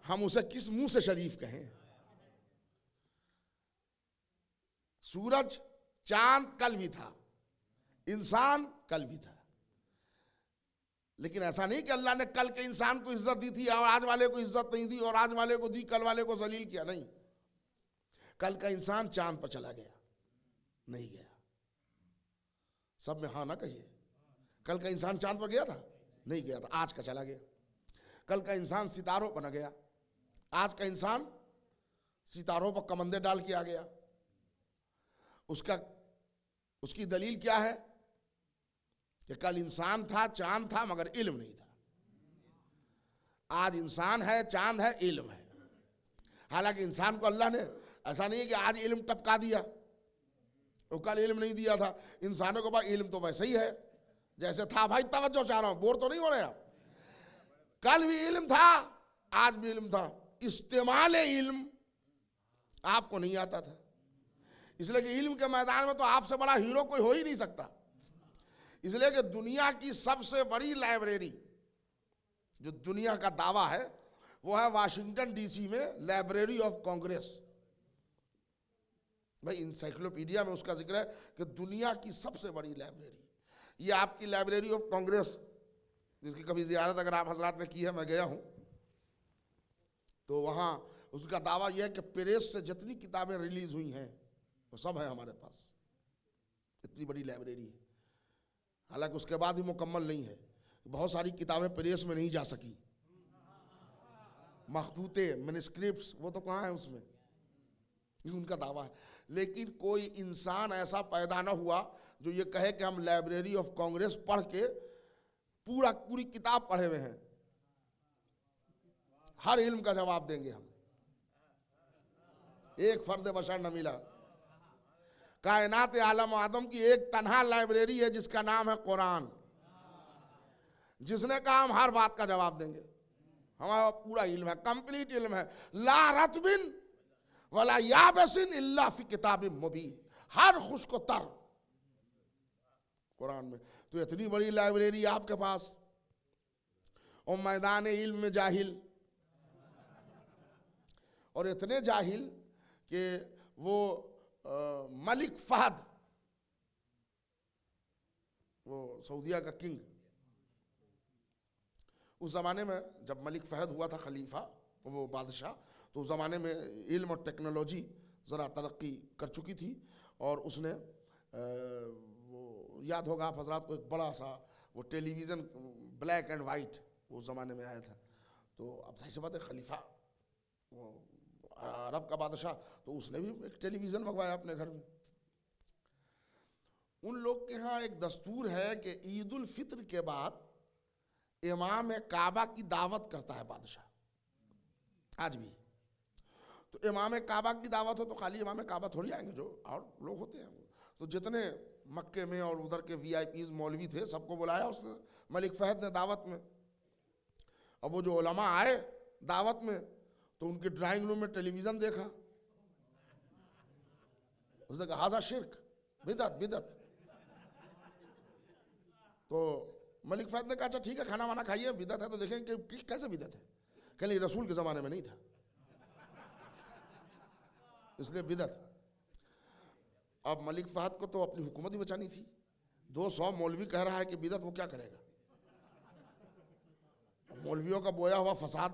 हम उसे किस मुंह से शरीफ कहें? सूरज चांद कल भी था, इंसान कल भी था, लेकिन ऐसा नहीं कि अल्लाह ने कल के इंसान को इज्जत दी थी और आज वाले को इज्जत नहीं दी, और आज वाले को दी कल वाले को जलील किया। नहीं, कल का इंसान चांद पर चला गया, नहीं गया। सब में हाँ ना कहिए। कल का इंसान चांद पर गया था? नहीं गया था। आज का चला गया। कल का इंसान सितारों पर न गया, आज का इंसान सितारों पर कमंदे डाल के आ गया। उसकी दलील क्या है कि कल इंसान था, चांद था, मगर इल्म नहीं था। आज इंसान है, चांद है, इल्म है। हालांकि इंसान को अल्लाह ने ऐसा नहीं है कि आज इल्म टपका दिया और कल इल्म नहीं दिया था। इंसानों के पास इल्म तो वैसे ही है जैसे था। भाई तवज्जो चाह रहा हूं, बोर तो नहीं हो रहे आप। कल भी इल्म था, आज भी इल्म था। इस्तेमाल इल्म आपको नहीं आता था, इसलिए कि इल्म के मैदान में तो आपसे बड़ा हीरो कोई हो ही नहीं सकता। इसलिए कि दुनिया की सबसे बड़ी लाइब्रेरी जो दुनिया का दावा है वो है वाशिंगटन डीसी में लाइब्रेरी ऑफ कांग्रेस। भाई इंसाइक्लोपीडिया में उसका जिक्र है कि दुनिया की सबसे बड़ी लाइब्रेरी, ये आपकी लाइब्रेरी ऑफ कांग्रेस, जिसकी कभी जियारत अगर आप हजरात ने की है, मैं गया हूं, तो वहां उसका दावा यह है कि प्रेस से जितनी किताबें रिलीज हुई हैं वो सब है हमारे पास, इतनी बड़ी लाइब्रेरी है। हालांकि उसके बाद ही मुकम्मल नहीं है, बहुत सारी किताबें प्रेस में नहीं जा सकी, मखतूते मैन्युस्क्रिप्ट्स वो तो कहाँ है उसमें, ये उनका दावा है। लेकिन कोई इंसान ऐसा पैदा ना हुआ जो ये कहे कि हम लाइब्रेरी ऑफ कांग्रेस पढ़ के पूरी किताब पढ़े हुए हैं, हर इल्म का जवाब देंगे हम, एक फर्द बशर न मिला। कायनात आलम आदम की एक तन्हा लाइब्रेरी है जिसका नाम है कुरान, जिसने कहा हम हर बात का जवाब देंगे, हमारा पूरा इल्म है, कंप्लीट इल्म है, ला रतबिन वला याबसिन इल्ला फी किताबिन मुबीन, हर खुश्क तर कुरान में। तो इतनी बड़ी लाइब्रेरी आपके पास, और मैदान इल्म में जाहिल, और इतने जाहिल कि वो मलिक फहद, वो सऊदिया का किंग, उस ज़माने में जब मलिक फहद हुआ था खलीफा, वो बादशाह, तो उस ज़माने में इल्म और टेक्नोलॉजी ज़रा तरक्की कर चुकी थी, और उसने वो याद होगा आप हजरात को, एक बड़ा सा वो टेलीविज़न ब्लैक एंड वाइट वो ज़माने में आया था। तो अब जाहिर सी बात है खलीफा, वो अरब का बादशाह, तो उसने भी एक टेलीविज़न मंगवाया अपने घर में। उन लोग के यहाँ एक दस्तूर है कि ईद उल फित्र के बाद इमाम काबा की दावत करता है बादशाह, आज भी। तो इमाम काबा की दावत हो तो खाली इमाम काबा थोड़ी आएंगे, जो और लोग होते हैं। तो जितने मक्के में और उधर के वीआईपीज मौलवी थे सबको बुलाया उसने, मलिक फहद ने दावत में। अब वो जो उलमा आए दावत में तो उनके ड्राइंग रूम में टेलीविज़न देखा, उसने कहा हाजा शिर्क, बिदअत बिदअत। तो मलिक फहद ने कहा अच्छा ठीक है, खाना वाना खाइए, बिदअत है तो देखेंगे कि कैसे बिदअत है। कहले रसूल के ज़माने में नहीं था, इसलिए बिदअत। अब मलिक फहद को तो अपनी हुकूमत ही बचानी थी, 200 मौलवी कह रहा है कि बिदअत, वो क्या करेगा। मौलवियों का बोया हुआ फसाद,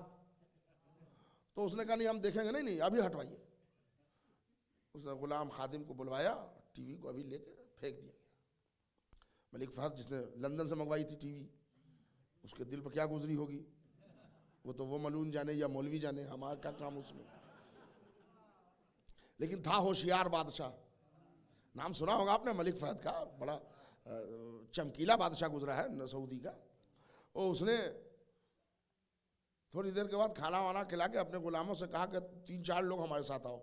तो उसने कहा नहीं हम देखेंगे, नहीं अभी हटवाइए। उसने गुलाम खादिम को बुलवाया, टीवी को अभी लेके फेंक दिया गया। मलिक फहद जिसने लंदन से मंगवाई थी टीवी, उसके दिल पर क्या गुजरी होगी, वो मलून जाने या मौलवी जाने, हमारा क्या काम उसमें। लेकिन था होशियार बादशाह, नाम सुना होगा आपने मलिक फहद का, बड़ा चमकीला बादशाह गुजरा है सऊदी का। और उसने थोड़ी देर के बाद खाना वाना खिला के अपने गुलामों से कहा कि 3-4 लोग हमारे साथ आओ।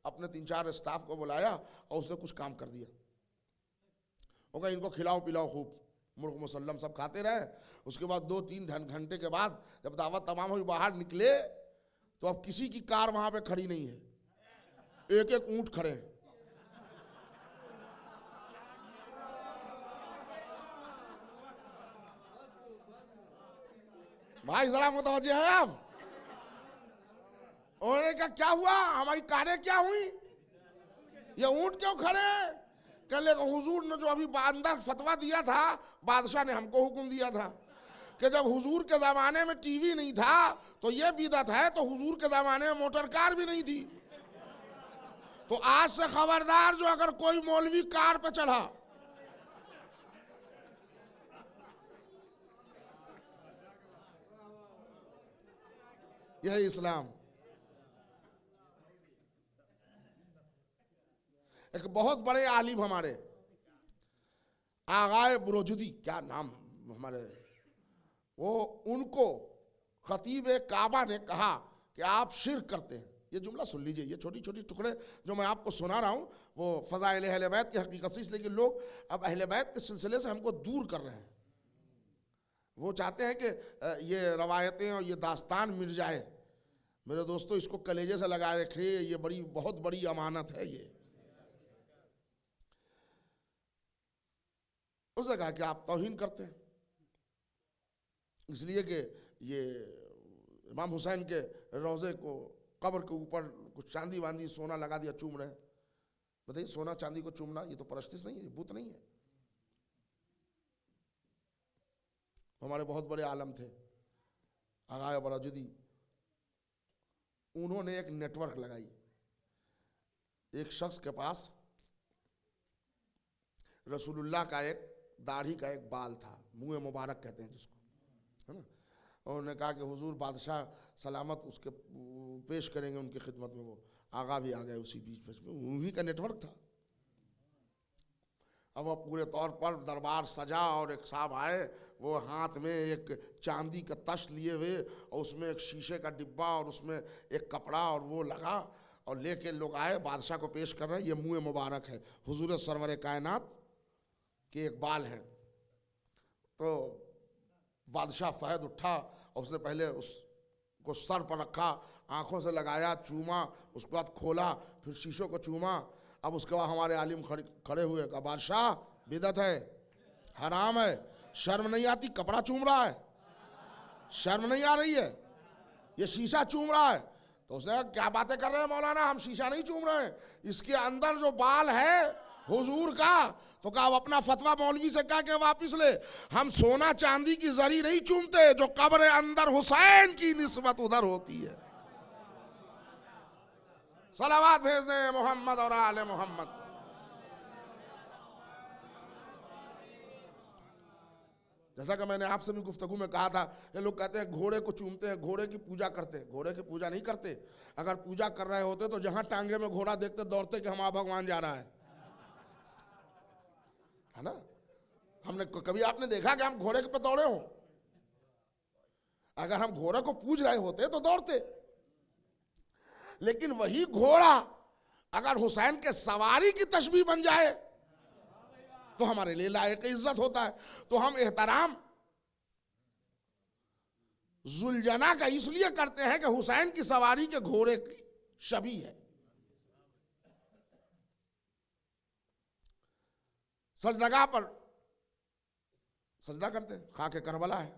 अपने 3-4 स्टाफ को बुलाया और उसने कुछ काम कर दिया। वो कहा इनको खिलाओ पिलाओ खूब, मुर्ग मुसल्लम सब खाते रहे। उसके बाद 2-3 घंटे के बाद जब दावत तमाम हुई, बाहर निकले तो अब किसी की कार वहां पे खड़ी नहीं है, एक एक ऊंट खड़े। भाई जरा मुतवज्जे हैं आप। उन्होंने कहा क्या हुआ, हमारी कारें क्या हुई, ये ऊंट क्यों खड़े। कहने लगा हुजूर ने जो अभी अंदर फतवा दिया था, बादशाह ने हमको हुक्म दिया था कि जब हुजूर के ज़माने में टीवी नहीं था तो ये बिदअत है, तो हुजूर के ज़माने में मोटर कार भी नहीं थी। तो आज से खबरदार, जो अगर कोई मौलवी कार पे चढ़ा, यह इस्लाम। एक बहुत बड़े आलिम हमारे आगाए बुरोजुदी, क्या नाम हमारे, वो उनको खतीब काबा ने कहा कि आप शिर्क करते हैं। ये जुमला सुन लीजिए, ये छोटी छोटी टुकड़े जो मैं आपको सुना रहा हूँ वो फ़ज़ाइल अहले बैत की हकीकत से, लेकिन लोग अब अहले बैत के सिलसिले से हमको दूर कर रहे हैं। वो चाहते हैं कि ये रवायतें और ये दास्तान मिट जाए। मेरे दोस्तों, इसको कलेजे से लगाए रखिए, ये बहुत बड़ी अमानत है। ये उसने कहा कि आप तौहीन करते हैं। इसलिए कि ये इमाम हुसैन के रोज़े को कब्र के ऊपर कुछ चांदी वांदी सोना लगा दिया, चूम रहे हैं। बताइए, सोना चांदी को चूमना ये तो परस्तिश नहीं है, बुत नहीं है। हमारे बहुत बड़े आलम थे आगाए बराजुदी, उन्होंने एक नेटवर्क लगाई। एक शख्स के पास रसूलुल्लाह का एक दाढ़ी का एक बाल था, मुँह मुबारक कहते हैं जिसको, है ना। और उन्होंने कहा कि हुजूर बादशाह सलामत उसके पेश करेंगे उनकी खिदमत में। वो आगा भी आ गए उसी बीच में, उन्हीं का नेटवर्क था। अब वो पूरे तौर पर दरबार सजा और एक साहब आए, वो हाथ में एक चांदी का तश लिए हुए और उसमें एक शीशे का डिब्बा और उसमें एक कपड़ा और वो लगा, और लेके लोग आए बादशाह को पेश कर रहे हैं। ये मुँह मुबारक है, हुजूर सरवर कायनात के एक बाल है। तो बादशाह फहद उठा और उसने पहले उसको सर पर रखा, आंखों से लगाया, चूमा, उसके बाद खोला, फिर शीशों को चूमा। अब उसके बाद हमारे आलिम खड़े हुए, कहा बादशाह बिदअत है, हराम है, शर्म नहीं आती, कपड़ा चूम रहा है, शर्म नहीं आ रही है, ये शीशा चूम रहा है। तो उसने कहा क्या बातें कर रहे हैं मौलाना, हम शीशा नहीं चूम रहे हैं, इसके अंदर जो बाल है हुजूर का। तो कहा अब अपना फतवा मौलवी से कहा के वापिस ले, हम सोना चांदी की जरी नहीं चूमते, जो कब्र अंदर हुसैन की निस्बत उधर होती है। सलावत भेज दे मोहम्मद और आले मोहम्मद। जैसा कि मैंने आपसे भी गुफ्तगू में कहा था, ये लोग कहते हैं घोड़े को चूमते हैं, घोड़े की पूजा करते हैं। घोड़े की पूजा नहीं करते। अगर पूजा कर रहे होते तो जहां टांगे में घोड़ा देखते दौड़ते कि हमारा भगवान जा रहा है ना। हमने कभी आपने देखा कि हम घोड़े पे दौड़े हो? अगर हम घोड़े को पूज रहे होते तो दौड़ते। लेकिन वही घोड़ा अगर हुसैन के सवारी की तशबीह बन जाए तो हमारे लिए लायक इज्जत होता है। तो हम एहतराम जुलजना का इसलिए करते हैं कि हुसैन की सवारी के घोड़े की शबी है। सजदगा पर सजदा करते हैं, खाक करबला है,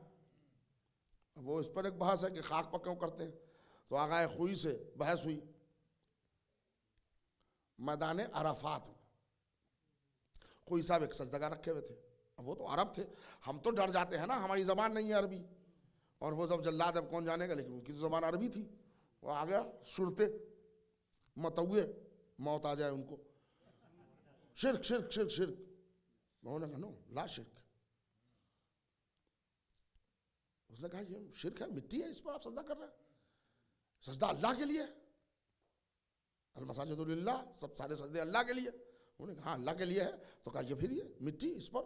वो इस पर एक बहस है कि खाक पर क्यों करते हैं। तो आगाए खुई से बहस हुई मैदान अराफात में। कोई साहब एक सजदगा रखे हुए थे, वो तो अरब थे, हम तो डर जाते हैं ना, हमारी ज़बान नहीं है अरबी, और वो जब जल्लाद अब कौन जानेगा, लेकिन उनकी ज़बान अरबी थी। वो आ गया शुरते मतुए, मौत आ जाए उनको, शिर्क शिर्क शिर्क शिर्क। उन्होंने कहा नो ला शिर्क। उसने कहा ये शिर्क है, मिट्टी है, इस पर आप सजदा कर रहे हैं, सजदा अल्लाह के लिए, अल मसाजिदु लिल्लाह, सब सारे सजदे अल्लाह के लिए। उन्होंने कहा अल्लाह के लिए है। तो कहा ये फिर ये मिट्टी इस पर।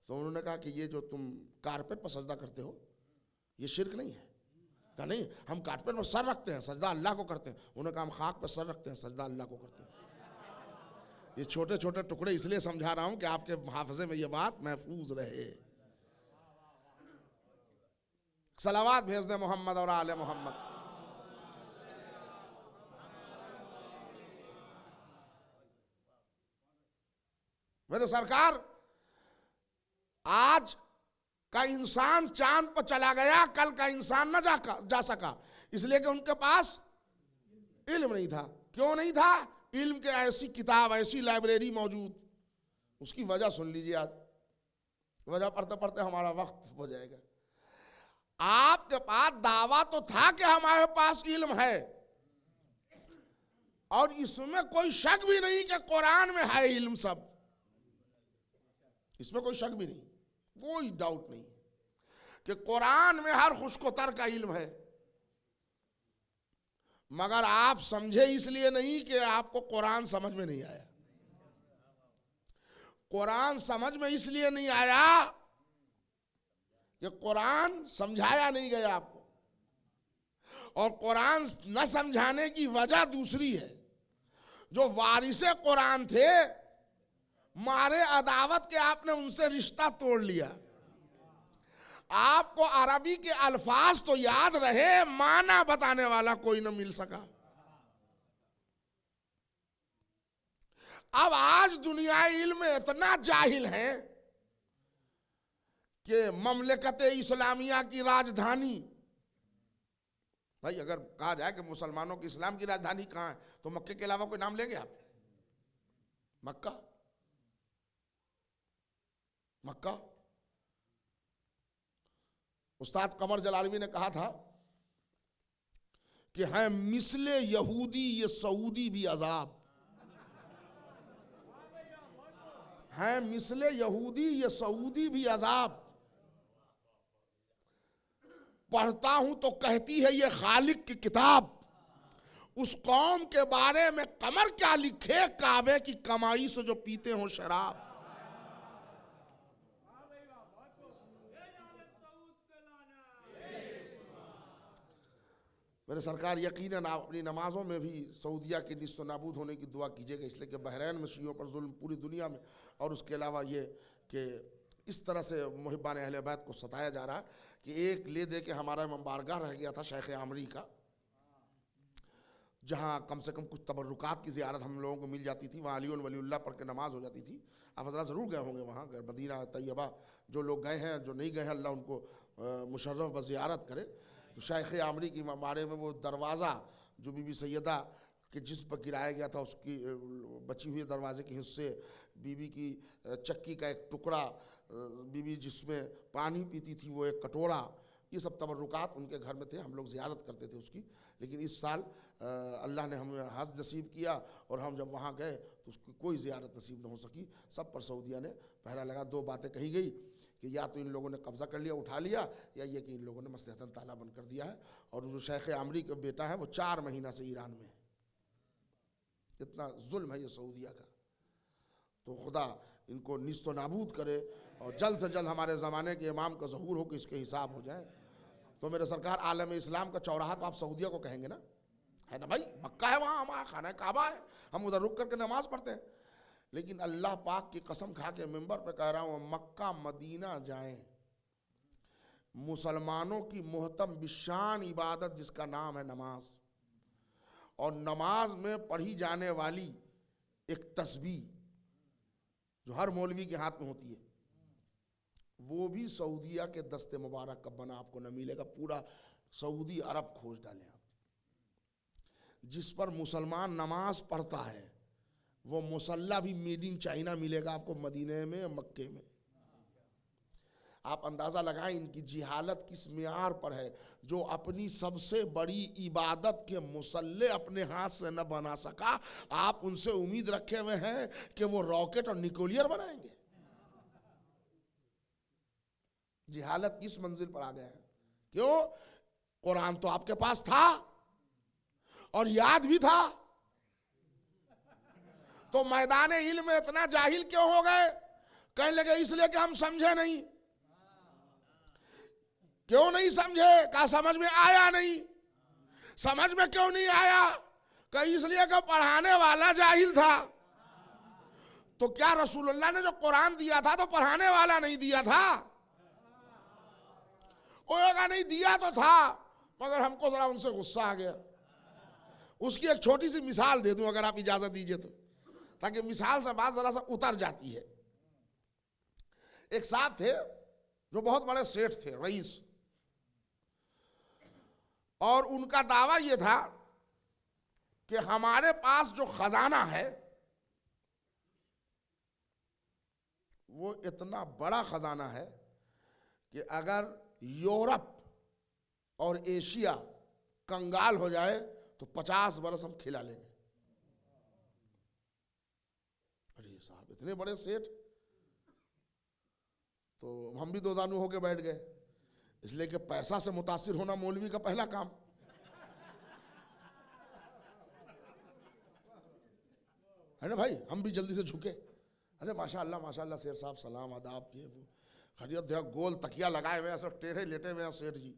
तो उन्होंने कहा कि ये जो तुम कारपेट पर सजदा करते हो ये शिर्क नहीं है। कहा नहीं, हम कारपेट पर सर रखते हैं, सजदा अल्लाह को करते हैं। उन्होंने कहा हम खाक पर सर रखते हैं, सजदा अल्लाह को करते हैं। ये छोटे छोटे टुकड़े इसलिए समझा रहा हूं कि आपके हाफिजे में ये बात महफूज रहे। सलावात भेज दे मोहम्मद और आले मोहम्मद। मेरे सरकार, आज का इंसान चांद पर चला गया, कल का इंसान न जा सका, इसलिए कि उनके पास इल्म नहीं था। क्यों नहीं था? इल्म के ऐसी किताब, ऐसी लाइब्रेरी मौजूद। उसकी वजह सुन लीजिए, आज वजह पढ़ते पढ़ते हमारा वक्त हो जाएगा। आपके पास दावा तो था कि हमारे पास इल्म है, और इसमें कोई शक भी नहीं कि कुरान में है इल्म सब, इसमें कोई शक भी नहीं, कोई डाउट नहीं कि कुरान में हर खुशकोतर का इल्म है। मगर आप समझे इसलिए नहीं कि आपको कुरान समझ में नहीं आया। कुरान समझ में इसलिए नहीं आया कि कुरान समझाया नहीं गया आपको, और कुरान न समझाने की वजह दूसरी है। जो वारिसे कुरान थे, मारे अदावत के आपने उनसे रिश्ता तोड़ लिया। आपको अरबी के अल्फाज तो याद रहे, माना बताने वाला कोई न मिल सका। अब आज दुनिया इल्म में इतना जाहिल है कि ममलकत इस्लामिया की राजधानी, भाई अगर कहा जाए कि मुसलमानों की इस्लाम की राजधानी कहाँ है तो मक्के के अलावा कोई नाम लेंगे आप? मक्का, मक्का। उस्ताद कमर जलालवी ने कहा था कि है मिसले यहूदी ये सऊदी भी अजाब, है मिसले यहूदी ये सऊदी भी अजाब। पढ़ता हूं तो कहती है ये खालिक की किताब, उस कौम के बारे में कमर क्या लिखे, काबे की कमाई से जो पीते हो शराब। मेरे सरकार यकीनन आप अपनी नमाजों में भी सऊदिया के निस्त नाबूद होने की दुआ कीजिएगा, इसलिए कि बहरैन में शियों पर जुल्म पूरी दुनिया में, और उसके अलावा ये कि इस तरह से मुहिब्बान अहले बैत को सताया जा रहा है कि एक ले दे के हमारा इमाम बारगाह रह गया था शेख आमरी का, जहाँ कम से कम कुछ तबरुकात की ज़ियारत हम लोगों को मिल जाती थी, वहाँ अली वलीउल्लाह पढ़ के नमाज हो जाती थी। आप हज़रात ज़रूर गए होंगे वहाँ, अगर मदीना तैयबा जो लोग गए हैं, जो नहीं गए हैं अल्लाह उनको मुशर्रफ व ज़ियारत करे। तो शेख आमरी की बारे में वो दरवाज़ा जो बीबी सैयदा के जिस पर गिराया गया था, उसकी बची हुई दरवाजे के हिस्से, बीबी की चक्की का एक टुकड़ा, बीबी जिसमें पानी पीती थी वो एक कटोरा, ये सब तबरुकात उनके घर में थे, हम लोग ज़ियारत करते थे उसकी। लेकिन इस साल अल्लाह ने हमें हज नसीब किया और हम जब वहाँ गए तो उसकी कोई ज़ियारत नसीब न हो सकी। सब पर सऊदिया ने पहरा लगा। दो बातें कही गई कि या तो इन लोगों ने कब्ज़ा कर लिया, उठा लिया, या ये कि इन लोगों ने मसलहतन ताला बंद कर दिया है। और जो शेख आमरी का बेटा है वो 4 महीना से ईरान में है। इतना जुल्म है ये सऊदिया का। तो खुदा इनको निस्तो नाबूद करे और जल्द से जल्द हमारे ज़माने के इमाम का ज़हूर हो कि इसके हिसाब हो जाए। तो मेरे सरकार आलम इस्लाम का चौराहा तो आप सऊदिया को कहेंगे ना, है ना भाई? मक्का है, वहाँ हमारा खाना काबा है, हम उधर रुक करके नमाज पढ़ते हैं। लेकिन अल्लाह पाक की कसम खा के मिंबर पे कह रहा हूँ, मक्का मदीना जाएं, मुसलमानों की मोहतम बिशान इबादत जिसका नाम है नमाज, और नमाज में पढ़ी जाने वाली एक तस्बीह जो हर मौलवी के हाथ में होती है, वो भी सऊदिया के दस्ते मुबारक का बना आपको न मिलेगा। पूरा सऊदी अरब खोज डालें आप, जिस पर मुसलमान नमाज पढ़ता है वो मुसल्ला भी मेड इन चाइना मिलेगा आपको, मदीने में, मक्के में। आप अंदाज़ा लगाएं इनकी जिहालत किस मियार पर है, जो अपनी सबसे बड़ी इबादत के मुसल्ले अपने हाथ से न बना सका, आप उनसे उम्मीद रखे हुए हैं कि वो रॉकेट और निकोलियर बनाएंगे। जिहालत किस मंजिल पर आ गए हैं। क्यों? कुरान तो आपके पास था और याद भी था, तो मैदान इल्म में इतना जाहिल क्यों हो गए? कहने लगे इसलिए कि हम समझे नहीं। क्यों नहीं समझे? कहा समझ में आया नहीं। समझ में क्यों नहीं आया? कहा इसलिए कि पढ़ाने वाला जाहिल था। तो क्या रसूलुल्लाह ने जो कुरान दिया था तो पढ़ाने वाला नहीं दिया था? होगा नहीं, दिया तो था, मगर हमको जरा उनसे गुस्सा आ गया। उसकी एक छोटी सी मिसाल दे दूं अगर आप इजाजत दीजिए तो, ताकि मिसाल से बात जरा सा उतर जाती है। एक साहब थे जो बहुत बड़े सेठ थे, रईस, और उनका दावा यह था कि हमारे पास जो खजाना है वो इतना बड़ा खजाना है कि अगर यूरोप और एशिया कंगाल हो जाए तो 50 बरस हम खिला लेंगे। अरे साहब, इतने बड़े सेठ, तो हम भी दो जानू होके बैठ गए, इसलिए कि पैसा से मुतासिर होना मौलवी का पहला काम। है ना भाई? हम भी जल्दी से झुके, अरे माशाअल्लाह माशाअल्लाह सेठ साहब, सलाम आदाब, ये वो खैरियत है। गोल तकिया लगाए हुए ऐसे टेढ़े लेटे हुए हैं सेठ जी।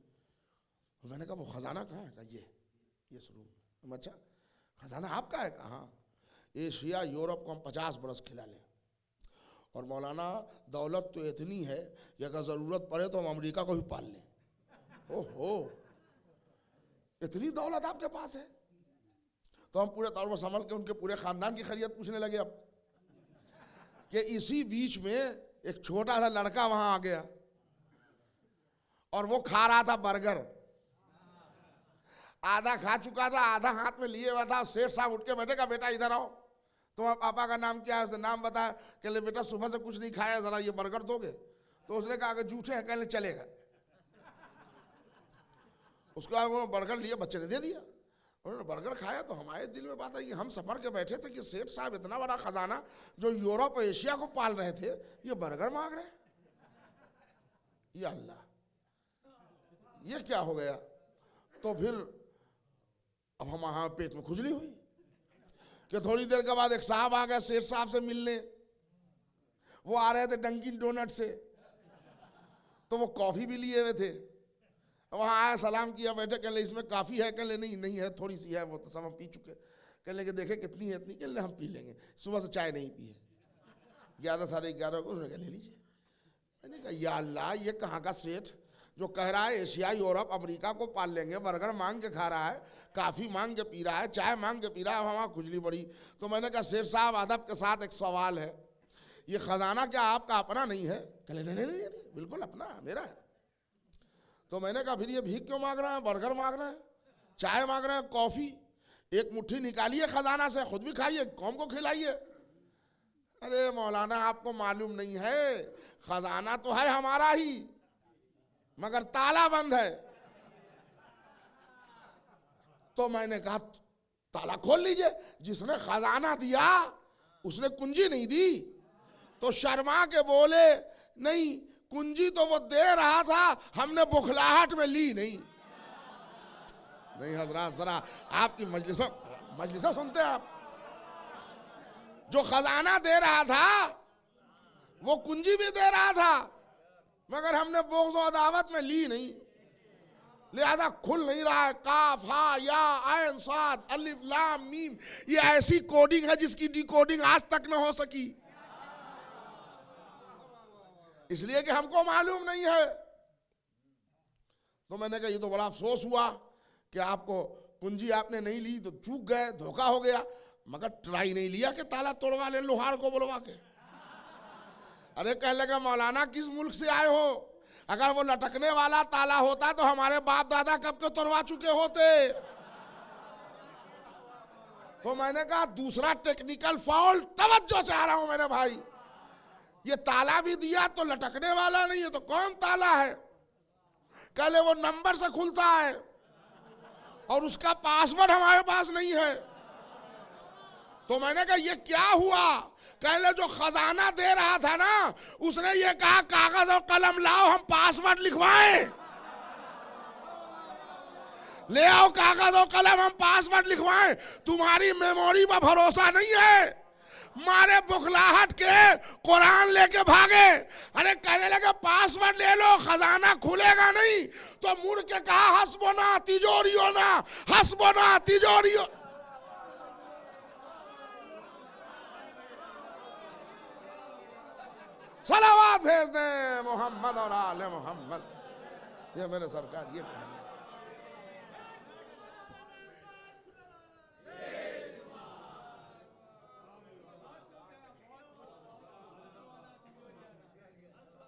तो मैंने कहा वो खजाना कहाँ है? कहा ये रूम। अच्छा, खजाना आपका है? कहा हाँ। एशिया यूरोप को हम 50 बरस खिला लें, और मौलाना दौलत तो इतनी है कि अगर ज़रूरत पड़े तो हम अमेरिका को भी पाल लें। ओहो, इतनी दौलत आपके पास है? तो हम पूरे तौर पर संभल के उनके पूरे ख़ानदान की खैरियत पूछने लगे। अब कि इसी बीच में एक छोटा सा लड़का वहाँ आ गया, और वो खा रहा था बर्गर, आधा खा चुका था, आधा हाथ में लिए हुआ था। सेठ साहब उठ के बैठे, कहा बेटा इधर आओ, तुम्हारे पापा का नाम क्या है? उसने नाम बताया। कह ले बेटा सुबह से कुछ नहीं खाया, जरा ये बर्गर दोगे? तो उसने कहा कि झूठे हैं। कह ले चलेगा। उसके बाद वो बर्गर लिए, बच्चे ने दे दिया। उन्होंने बर्गर खाया तो हमारे दिल में बात आई, हम सफर के बैठे थे कि सेठ साहब इतना बड़ा खजाना जो यूरोप और एशिया को पाल रहे थे, ये बर्गर मांग रहे हैं। या अल्लाह, ये क्या हो गया? तो फिर अब हम वहां पेट में खुजली हुई कि थोड़ी देर के बाद एक साहब आ गए सेठ साहब से मिलने। वो आ रहे थे डंकिन डोनट से, तो वो कॉफी भी लिए हुए थे। वहां आया, सलाम किया, बैठे। कह ले इसमें काफ़ी है? कह ले नहीं नहीं है, थोड़ी सी है, वो तो सब हम पी चुके। कह ले कि देखे कितनी है? इतनी। कह ले हम पी लेंगे, सुबह से चाय नहीं पी है। 11 साढ़े 11 को उसने कहा ले लीजिए। मैंने कहा या अल्लाह, ये कहाँ का सेठ जो कह रहा है एशिया यूरोप अमेरिका को पाल लेंगे, बर्गर मांग के खा रहा है, काफ़ी मांग के पी रहा है, चाय मांग के पी रहा है, वहाँ खुजली पड़ी। तो मैंने कहा सेठ साहब अदब के साथ एक सवाल है, ये खजाना क्या आपका अपना नहीं है? कहले नहीं नहीं नहीं, बिल्कुल अपना है, मेरा है। तो मैंने कहा फिर ये भीख क्यों मांग रहा है? बर्गर मांग रहा है, चाय मांग रहा है, कॉफ़ी? एक मुट्ठी निकालिए खजाना से, खुद भी खाइए, कौम को खिलाइए। अरे मौलाना आपको मालूम नहीं है, खजाना तो है हमारा ही, मगर ताला बंद है। तो मैंने कहा ताला खोल लीजिए। जिसने खजाना दिया उसने कुंजी नहीं दी। तो शर्मा के बोले नहीं, कुंजी तो वो दे रहा था, हमने बुखलाहट में ली नहीं। नहीं हजरात, जरा आपकी मजलिसों सुनते हैं आप। जो खजाना दे रहा था वो कुंजी भी दे रहा था, मगर हमने बुग़्ज़ और अदावत में ली नहीं, लिहाजा खुल नहीं रहा है। काफ हा या आयन साद अलिफ लाम मीम, ये ऐसी कोडिंग है जिसकी डिकोडिंग आज तक न हो सकी, इसलिए कि हमको मालूम नहीं है। तो मैंने कहा ये तो बड़ा अफसोस हुआ कि आपको कुंजी आपने नहीं ली, तो चूक गए, धोखा हो गया, मगर ट्राई नहीं लिया कि ताला तोड़वा ले लोहार को बुलवा के। अरे कह लगा मौलाना किस मुल्क से आए हो? अगर वो लटकने वाला ताला होता तो हमारे बाप दादा कब के तोड़वा चुके होते। तो मैंने कहा दूसरा टेक्निकल फॉल्ट, तवज्जो से आ रहा हूं मेरे भाई, ये ताला भी दिया तो लटकने वाला नहीं है, तो कौन ताला है? कह ले वो नंबर से खुलता है और उसका पासवर्ड हमारे पास नहीं है। तो मैंने कहा ये क्या हुआ? कह ले जो खजाना दे रहा था ना, उसने ये कहा कागज और कलम लाओ, हम पासवर्ड लिखवाएं। ले आओ कागज और कलम, हम पासवर्ड लिखवाएं। तुम्हारी मेमोरी पर भरोसा नहीं है। मारे बुखलाहट के कुरान लेके भागे। अरे कहने लगे पासवर्ड ले लो, खजाना खुलेगा नहीं। तो मुड़ के कहा हस्बोना तिजोरियो ना, हस्बोना तिजोरियो। सलावात भेज दें मोहम्मद और आले मोहम्मद। ये मेरे सरकार ये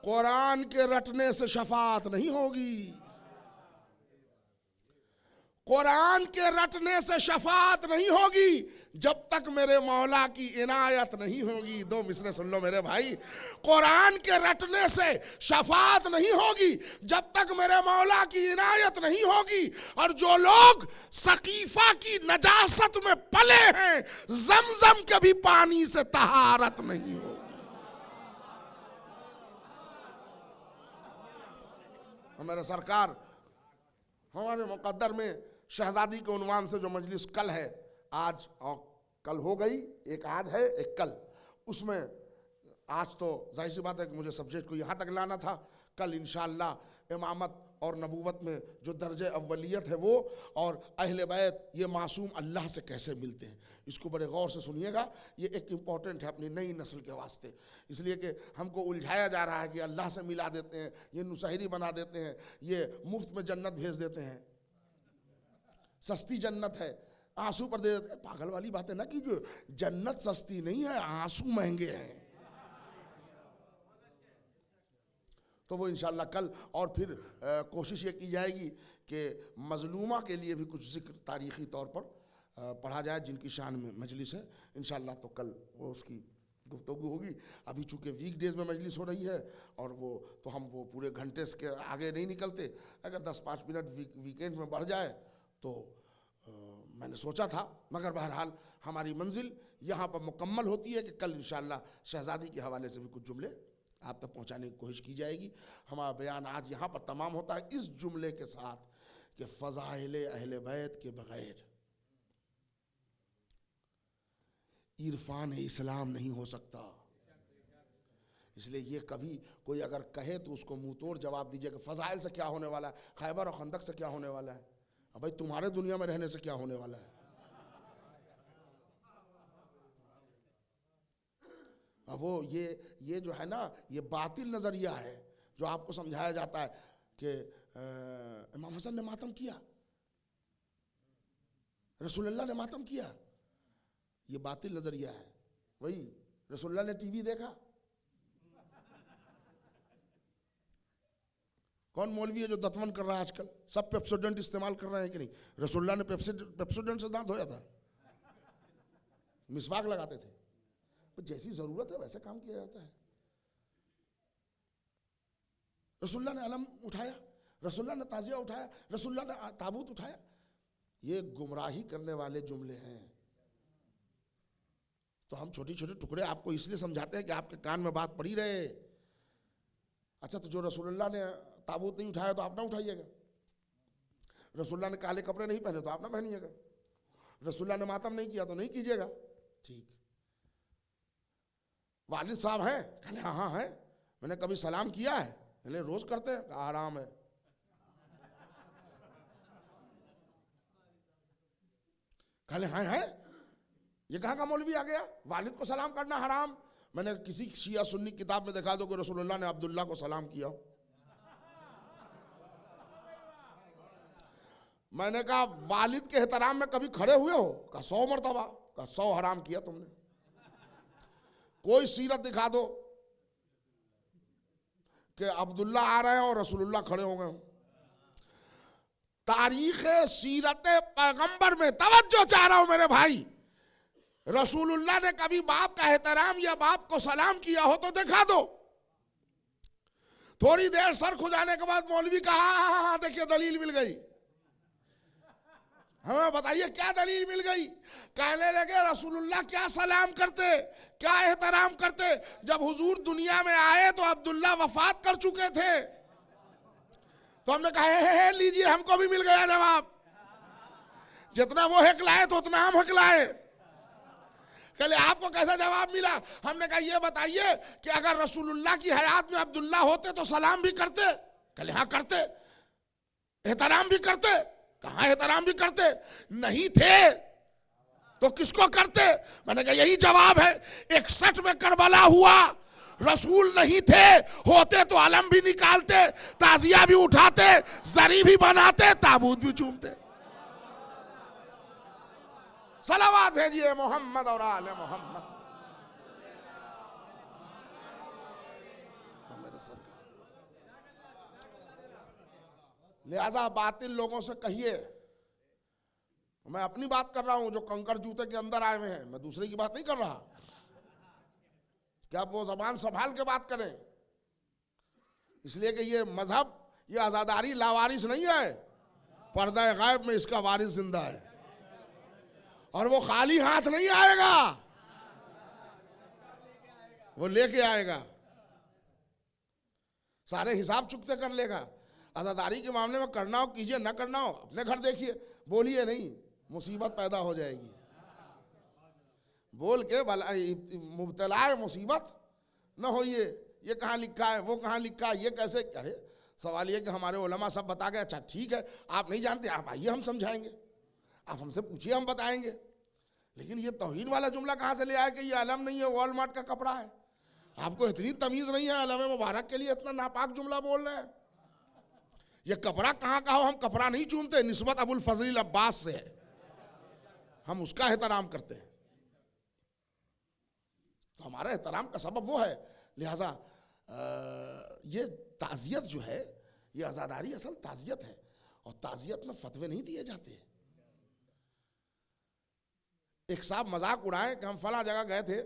कुरान के रटने से शफात नहीं होगी। कुरान के रटने से शफात नहीं होगी जब तक मेरे मौला की इनायत नहीं होगी। दो मिसरे सुन लो मेरे भाई। कुरान के रटने से शफात नहीं होगी जब तक मेरे मौला की इनायत नहीं होगी। और जो लोग सकीफा की नजासत में पले हैं, जमजम के भी पानी से तहारत नहीं होगी। हमारे सरकार हमारे मुकद्दर में शहजादी के उन्वान से जो मजलिस कल है, आज और कल हो गई, एक आज है एक कल, उसमें आज तो जाहिर सी बात है कि मुझे सब्जेक्ट को यहाँ तक लाना था। कल इंशाअल्लाह इमामत और नबूवत में जो दर्जे अव्वलियत है वो, और अहले बैत ये मासूम अल्लाह से कैसे मिलते हैं, इसको बड़े गौर से सुनिएगा। ये एक इम्पॉर्टेंट है अपनी नई नस्ल के वास्ते, इसलिए कि हमको उलझाया जा रहा है कि अल्लाह से मिला देते हैं, ये नुसहरी बना देते हैं, ये मुफ्त में जन्नत भेज देते हैं, सस्ती जन्नत है, आंसू पर दे देते हैं। पागल वाली बात है ना कि जन्नत सस्ती नहीं है, आंसू महंगे हैं। तो वो इंशाअल्लाह कल और फिर कोशिश ये की जाएगी कि मजलूमा के लिए भी कुछ जिक्र तारीख़ी तौर पर पढ़ा जाए जिनकी शान में मजलिस है। इंशाअल्लाह तो कल वो उसकी गुफ्तगू होगी। अभी चूँकि वीक डेज़ में मजलिस हो रही है और वो तो हम वो पूरे घंटे के आगे नहीं निकलते। अगर 10-5 मिनट वीकेंड में बढ़ जाए तो मैंने सोचा था, मगर बहरहाल हमारी मंजिल यहाँ पर मुकम्मल होती है कि कल इंशाअल्लाह शहज़ादी के हवाले से भी कुछ जुमले आप तक पहुँचाने की कोशिश की जाएगी। हमारा बयान आज यहाँ पर तमाम होता है इस जुमले के साथ कि फ़ज़ाइल अहले बैत के बग़ैर इरफान इस्लाम नहीं हो सकता। इसलिए ये कभी कोई अगर कहे तो उसको मुंह तोड़ जवाब दीजिए कि फ़ज़ाइल से क्या होने वाला है, खैबर और खंदक से क्या होने वाला है, अब भाई तुम्हारे दुनिया में रहने से क्या होने वाला है। अब वो ये जो है ना, ये बातिल नज़रिया है जो आपको समझाया जाता है कि इमाम हसन ने मातम किया, रसूलुल्लाह ने मातम किया, ये बातिल नजरिया है। वही रसूलुल्लाह ने टीवी देखा, कौन मौलवी है जो दतवन कर रहा है आजकल, सब पेप्सोडेंट इस्तेमाल कर रहे हैं कि नहीं। रसूलुल्लाह ने पेप्सोडेंट से दांत धोया था, मिसवाक लगाते थे, तो जैसी जरूरत है वैसे काम किया जाता है। रसूलुल्लाह ने अलम उठाया, रसूलुल्लाह ने ताजिया उठाया, रसूलुल्लाह ने ताबूत उठाया। ये गुमराही करने वाले जुमले हैं। तो हम छोटे छोटे टुकड़े आपको इसलिए समझाते हैं कि आपके कान में बात पड़ी रहे। अच्छा, तो जो रसूलुल्लाह ने ताबूत नहीं उठाया तो आप ना उठाइएगा, रसूलुल्लाह ने काले कपड़े नहीं पहने तो आप ना पहनिएगा, रसूलुल्लाह ने मातम नहीं किया तो नहीं कीजिएगा। ठीक, वालिद साहब हैं? कहले हाँ हाँ है, मैंने कभी सलाम किया है? कहले रोज करते हैं। आराम है। कहले हाँ है, ये कहाँ का मौलवी आ गया, वालिद को सलाम करना हराम। मैंने किसी शिया सुन्नी किताब में दिखा दो कि रसूलुल्लाह ने अब्दुल्ला को सलाम किया हो। मैंने कहा वालिद के एहतराम में कभी खड़े हुए हो? कहा 100 मरतबा। कहा 100 हराम किया तुमने। कोई सीरत दिखा दो कि अब्दुल्ला आ रहे हैं और रसूलुल्लाह खड़े हो गए। तारीख सीरत पैगंबर में तवज्जो चाह रहा हूं मेरे भाई, रसूलुल्लाह ने कभी बाप का एहतराम या बाप को सलाम किया हो तो दिखा दो। थोड़ी देर सर खुजाने के बाद मौलवी कहा हाँ देखिए दलील मिल गई। हमें बताइए क्या दलील मिल गई? कहने लगे रसूलुल्लाह क्या सलाम करते, क्या एहतराम करते। जब हुजूर दुनिया में आए तो अब्दुल्ला वफात कर चुके थे। तो हमने कहा लीजिए, हमको भी मिल गया जवाब। जितना वो हकलाए तो उतना हम हकलाए। कहले आपको कैसा जवाब मिला? हमने कहा ये बताइए कि अगर रसूलुल्लाह की हयात में अब्दुल्ला होते तो सलाम भी करते? कहले हाँ करते। एहतराम भी करते? कहाँ एहतराम भी करते? नहीं थे तो किसको करते? मैंने कहा यही जवाब है। 61 में करबला हुआ, रसूल नहीं थे, होते तो अलम भी निकालते, ताजिया भी उठाते, जरी भी बनाते, ताबूत भी चूमते। सलावात भेजिए मोहम्मद और आले मोहम्मद। लिहाजा बातिल लोगों से कहिए, मैं अपनी बात कर रहा हूं जो कंकर जूते के अंदर आए हुए हैं, मैं दूसरे की बात नहीं कर रहा। क्या वो जबान संभाल के बात करें, इसलिए कि ये मजहब, ये आजादारी लावारिस नहीं है, पर्दा गायब में इसका वारिस जिंदा है और वो खाली हाथ नहीं आएगा, वो लेके आएगा, सारे हिसाब चुकते कर लेगा। आजादारी के मामले में करना हो कीजिए, ना करना हो अपने घर देखिए, बोलिए नहीं, मुसीबत पैदा हो जाएगी। बोल के मुब्तला मुसीबत न होइए, ये कहाँ लिखा है, वो कहाँ लिखा है, ये कैसे। अरे सवाल ये कि हमारे उलमा सब बता गए, अच्छा ठीक है आप नहीं जानते, आप आइए हम समझाएंगे, आप हमसे पूछिए हम बताएंगे। लेकिन ये तौहीन वाला जुमला कहाँ से ले आए कि ये अलम नहीं है, वॉलमार्ट का कपड़ा है। आपको इतनी तमीज़ नहीं है, अलम मुबारक के लिए इतना नापाक जुमला बोल रहे हैं। ये कपड़ा कहाँ का हो, हम कपड़ा नहीं चूमते, निस्बत अबुल फजल अब्बास से है, हम उसका एहतराम करते हैं, तो हमारा एहतराम का सबब वो है। लिहाजा ये ताज़ियत जो है, ये आज़ादारी असल ताज़ियत है, और ताज़ियत में फतवे नहीं दिए जाते। एक साहब मजाक उड़ाए कि हम फला जगह गए थे,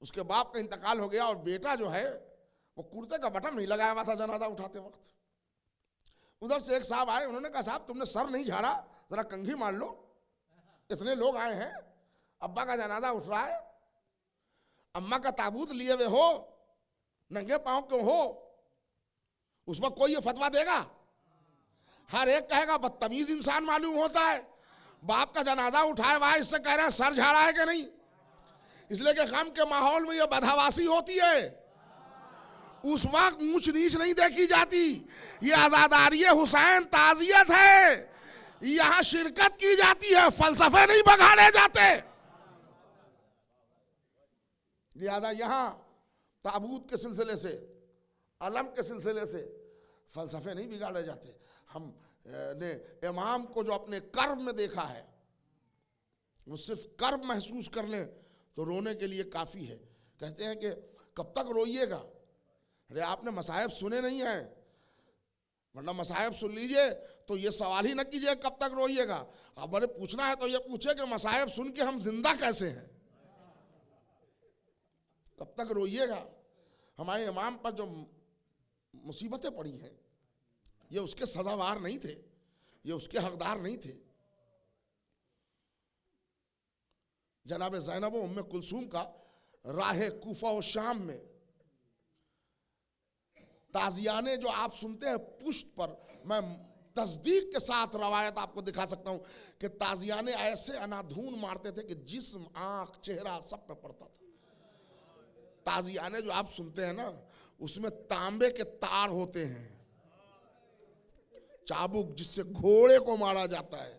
उसके बाप का इंतकाल हो गया और बेटा जो है वो कुर्ते का बटन नहीं लगाया हुआ था जनाजा उठाते वक्त। उधर से एक साहब आए, उन्होंने कहा साहब तुमने सर नहीं झाड़ा, जरा कंघी मार लो, इतने लोग आए हैं, अब्बा का जनाजा उठ रहा है, अम्मा का ताबूत लिए हुए हो, नंगे पांव क्यों हो? उस वक्त कोई ये फतवा देगा? हर एक कहेगा बदतमीज इंसान मालूम होता है, बाप का जनाजा उठाए हुआ, इससे कह रहे हैं सर झाड़ा है कि नहीं। इसलिए कि गम के माहौल में ये बदहवासी होती है। उस वक्त ऊंच नीच नहीं देखी जाती, ये आजादारी हुसैन ताजियत है, यहां शिरकत की जाती है, फलसफे नहीं बगाड़े जाते। लिहाजा यहां ताबूत के सिलसिले से, अलम के सिलसिले से फलसफे नहीं बिगाड़े जाते। हम ने इमाम को जो अपने कर्ब में देखा है, वो सिर्फ कर्ब महसूस कर लें तो रोने के लिए काफ़ी है। कहते हैं कि कब तक रोइएगा? अरे आपने मसाइब सुने नहीं हैं, वरना मसाइब सुन लीजिए तो ये सवाल ही न कीजिए कब तक रोइएगा। अब बड़े पूछना है तो ये पूछे कि मसाइब सुन के हम जिंदा कैसे हैं, कब तक रोइएगा? हमारे इमाम पर जो मुसीबतें पड़ी हैं, ये उसके सजावार नहीं थे, ये उसके हकदार नहीं थे। जनाब ज़ैनब व उम्मे कुलसूम का राह कूफा और शाम में ताजियाने जो आप सुनते हैं पुश्त पर, मैं तस्दीक के साथ रवायत आपको दिखा सकता हूं कि ताजियाने ऐसे अनाधून मारते थे कि जिस्म, आंख, चेहरा सब पे पड़ता था। ताजियाने जो आप सुनते हैं ना, उसमें तांबे के तार होते हैं, चाबुक जिससे घोड़े को मारा जाता है।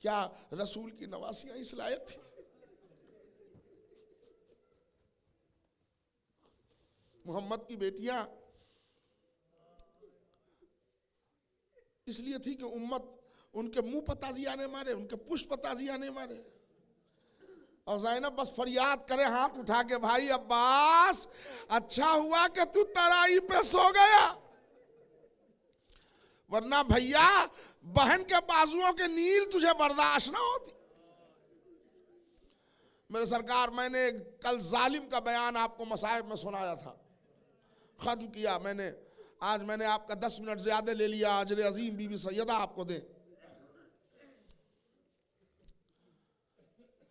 क्या रसूल की नवासियां इस लायक थी? मोहम्मद की बेटियां इसलिए थी कि उम्मत उनके मुंह पर ताजियाने मारे, उनके पुष्प पर ताजियाने मारे। और ज़ैनब बस फरियाद करे हाथ उठा के, भाई अब्बास अच्छा हुआ कि तू तराई पे सो गया, वरना भैया बहन के बाजुओं के नील तुझे बर्दाश्त ना होती। मेरे सरकार, मैंने कल जालिम का बयान आपको मसाइब में सुनाया था, खत्म किया मैंने। आज मैंने आपका 10 मिनट ज्यादा ले लिया, अजर अजीम बीबी सैयदा आपको दे।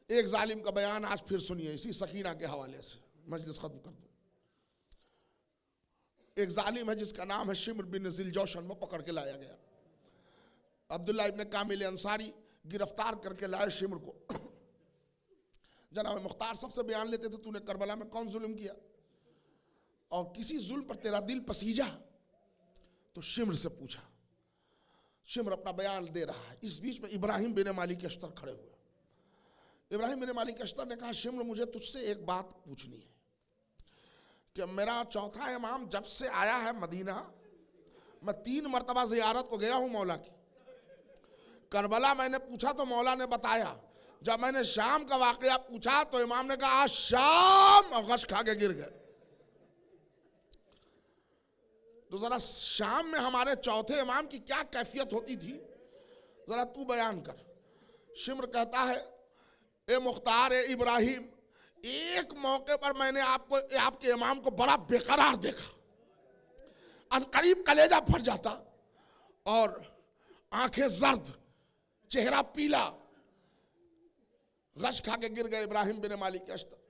एक जालिम का बयान आज फिर सुनिए, इसी सकीना के हवाले से मजलिस खत्म कर दूं। एक जालिम है जिसका नाम है शिम्र बिन जिलजौशन, वो पकड़ के लाया गया। अब्दुल्ला इब्न कामिल अंसारी गिरफ्तार करके लाए शिम्र को। जनाब मुख्तार सबसे बयान लेते थे, तूने करबला में कौन जुल्म किया और किसी जुल्म पर तेरा दिल पसीजा? तो शिम्र से पूछा। शिम्र अपना बयान दे रहा है, इस बीच में इब्राहिम बिन मालिक अश्तर खड़े हुए। इब्राहिम बिन मालिक अश्तर ने कहा, शिम्र मुझे तुझसे एक बात पूछनी है कि मेरा चौथा इमाम जब से आया है मदीना, मैं 3 मरतबा ज़ियारत को गया हूं मौला की। करबला मैंने पूछा तो मौला ने बताया, जब मैंने शाम का वाकया पूछा तो इमाम ने कहा आज शाम, और गश खा के गिर गए। तो जरा शाम में हमारे चौथे इमाम की क्या कैफियत होती थी, जरा तू बयान कर। शिम्र कहता है, ए मुख्तार, ए इब्राहिम, एक मौके पर मैंने आपके इमाम को बड़ा बेकरार देखा, अनकरीब कलेजा फट जाता और आंखें जर्द, चेहरा पीला। गश खा के गिर गए इब्राहिम बिन मालिक अश्तर।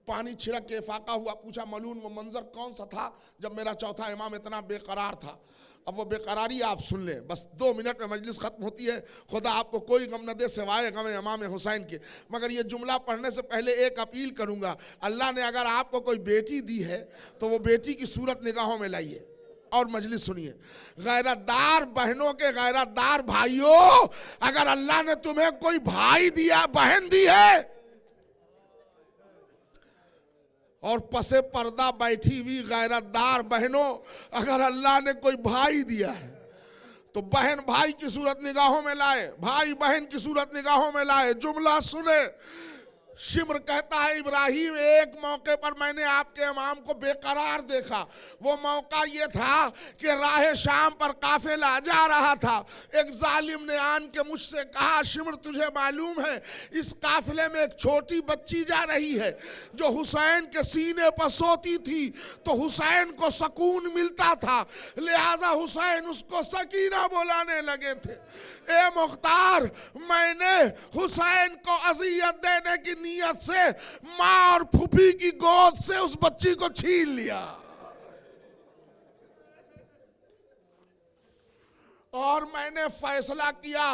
पानी छिड़क के फाका हुआ, पूछा मलून वो मंजर कौन सा था जब मेरा चौथा इमाम इतना बेकरार था? अब वो बेकरारी आप सुन लें, बस 2 मिनट में मजलिस खत्म होती है। खुदा आपको कोई गम न दे सिवाय गम इमाम हुसैन के। मगर ये जुमला पढ़ने से पहले एक अपील करूंगा, अल्लाह ने अगर आपको कोई बेटी दी है तो वो बेटी की सूरत निगाहों में लाइए और मजलिस सुनिए। गैरतदार बहनों के गैरतदार भाइयों, अगर अल्लाह ने तुम्हें कोई भाई दिया, बहन दी है, और पसे पर्दा बैठी हुई गैरतदार बहनों, अगर अल्लाह ने कोई भाई दिया है तो बहन भाई की सूरत निगाहों में लाए, भाई बहन की सूरत निगाहों में लाए। जुमला सुने, शिम्र कहता है इब्राहिम एक मौके पर मैंने आपके इमाम को बेकरार देखा। वो मौका ये था कि राह शाम पर काफिला जा रहा था। एक जालिम ने आन के मुझसे कहा, शिम्र तुझे मालूम है इस काफिले में एक छोटी बच्ची जा रही है जो हुसैन के सीने पर सोती थी तो हुसैन को सुकून मिलता था, लिहाजा हुसैन उसको सकीना बुलाने लगे थे। ए मुख्तार, मैंने हुसैन को अज़ियत देने की नियत से माँ और फूफी की गोद से उस बच्ची को छीन लिया और मैंने फैसला किया,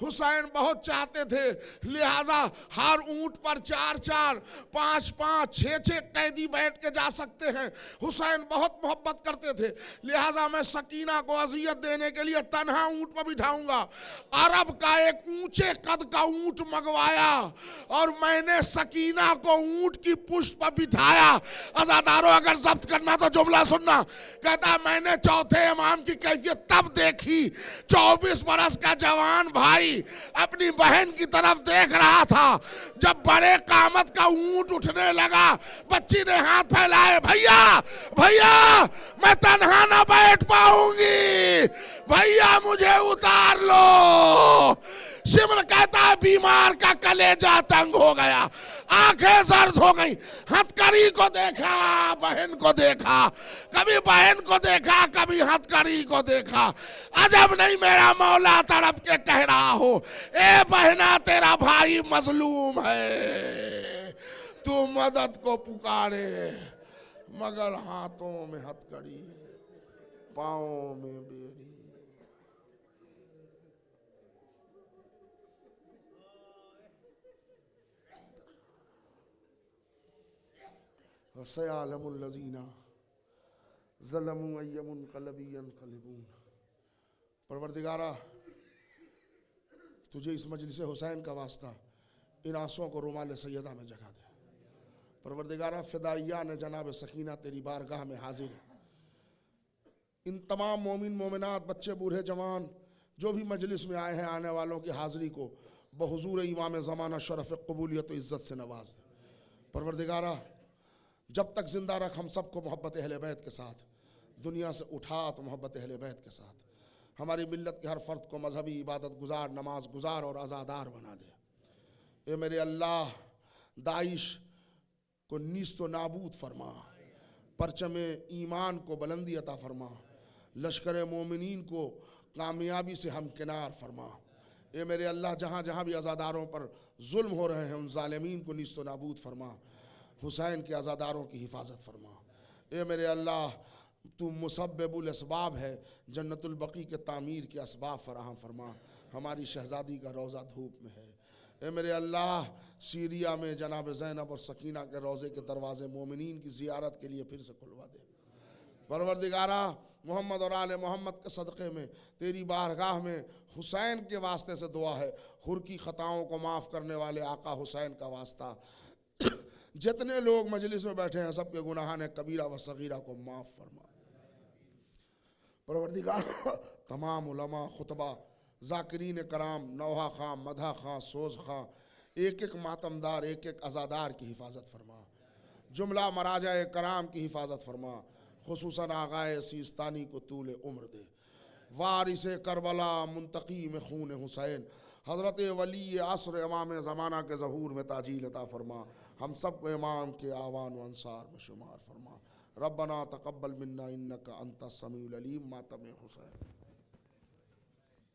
हुसैन बहुत चाहते थे, लिहाजा हर ऊंट पर 4-4, 5-5, 6-6 कैदी बैठ के जा सकते हैं। हुसैन बहुत मोहब्बत करते थे, लिहाजा मैं सकीना को अजियत देने के लिए तन्हा ऊंट पर बिठाऊंगा। अरब का एक ऊंचे कद का ऊंट मंगवाया और मैंने सकीना को ऊंट की पुष्ट पर बिठाया। अज़ादारों, अगर जब्त करना तो जुमला सुनना। कहता मैंने चौथे इमाम की कैफियत तब देखी, 24 बरस का जवान भाई अपनी बहन की तरफ देख रहा था। जब बड़े कामत का ऊंट उठने लगा, बच्ची ने हाथ फैलाए, भैया भैया मैं तन्हा ना बैठ पाऊंगी, भैया मुझे उतार लो। शिम्र कहता है बीमार का कलेजा तंग हो गया, आंखें सर्द हो गई। हथकड़ी को देखा, बहन को देखा, कभी बहन को देखा, कभी हथकड़ी को देखा। अजब नहीं मेरा मौला तड़प के कह रहा हो, ए बहना तेरा भाई मजलूम है, तू मदद को पुकारे मगर हाथों में हथकड़ी, पाँव में बेड़ी। सयालमुल्लज़ीना ज़लमू अय्यमुनक़लबी यनक़लिबून। परवरदिगारा, तुझे इस मजलिस हुसैन का वास्ता इन आंसुओं को रुमाल सैयदा में जगा दे। परवरदिगारा, फ़िदाइया ने जनाब सकीना तेरी बारगाह में हाजिर है। इन तमाम मोमिन मोमिनात, बच्चे बूढ़े जवान जो भी मजलिस में आए हैं, आने वालों की हाज़िरी को बहुज़ूर इमाम ज़माना शरफ़ क़बूलियत इज़्ज़त से नवाज दे। परवरदिगारा, जब तक ज़िंदा रख हम सबको मोहब्बत अहले बैत के साथ, दुनिया से उठा तो मोहब्बत अहले बैत के साथ। हमारी मिल्लत के हर फ़र्द को मजहबी इबादत गुजार, नमाज गुजार और आज़ादार बना दे। ए मेरे अल्लाह, दाइश को नीस्त व नाबूद फरमा, परचम ईमान को बुलंदी अता फरमा, लश्कर मोमिनीन को कामयाबी से हमकिनार फरमा। ए मेरे अल्लाह, जहाँ जहाँ भी आज़ादारों पर जुल्म हो रहे हैं उन ज़ालिमीन को नीस्त व नाबूद फरमा, हुसैन के आज़ादारों की हिफाजत फरमा। ए मेरे अल्लाह, तू मुसब्बिबुल असबाब है, जन्नतुल बकी के तामीर के असबाब फराहम फरमा। हमारी शहज़ादी का रोज़ा धूप में है। ए मेरे अल्लाह, सीरिया में जनाब ज़ैनब और सकीना के रोज़े के दरवाज़े मोमिनीन की ज़ियारत के लिए फिर से खुलवा दे। परवरदिगारा, मोहम्मद और आले मोहम्मद के सदक़े में तेरी बारगाह में हुसैन के वास्ते से दुआ है, हुर की ख़ताओं को माफ़ करने वाले आका हुसैन का वास्ता। जितने लोग मजलिस में बैठे हैं सबके गुनाहान कबीरा व सगीरा को माफ़ फरमा। परवरदिगार, तमाम उलमा, खुतबा, ज़ाकिरीन कराम, नौहा खां, मधा खां, सोज़ खां, एक एक मातमदार, एक एक अज़ादार की हिफाजत फरमा। जुमला मराजा कराम की हिफाजत फरमा, खुसूसन आगाए सीस्तानी को तूल उम्र दे। वारिस करबला मुंतकी में खून हुसैन, हज़रत वली असर इमाम ज़माना के ज़हूर में ताजील अता फरमा। हम सब को इमाम के आवान व अंसार में शुमार फरमा। रब्बना तक़ब्बल मिन्ना इन्नका अंतस समीउल अलीम। मातम हुसैन।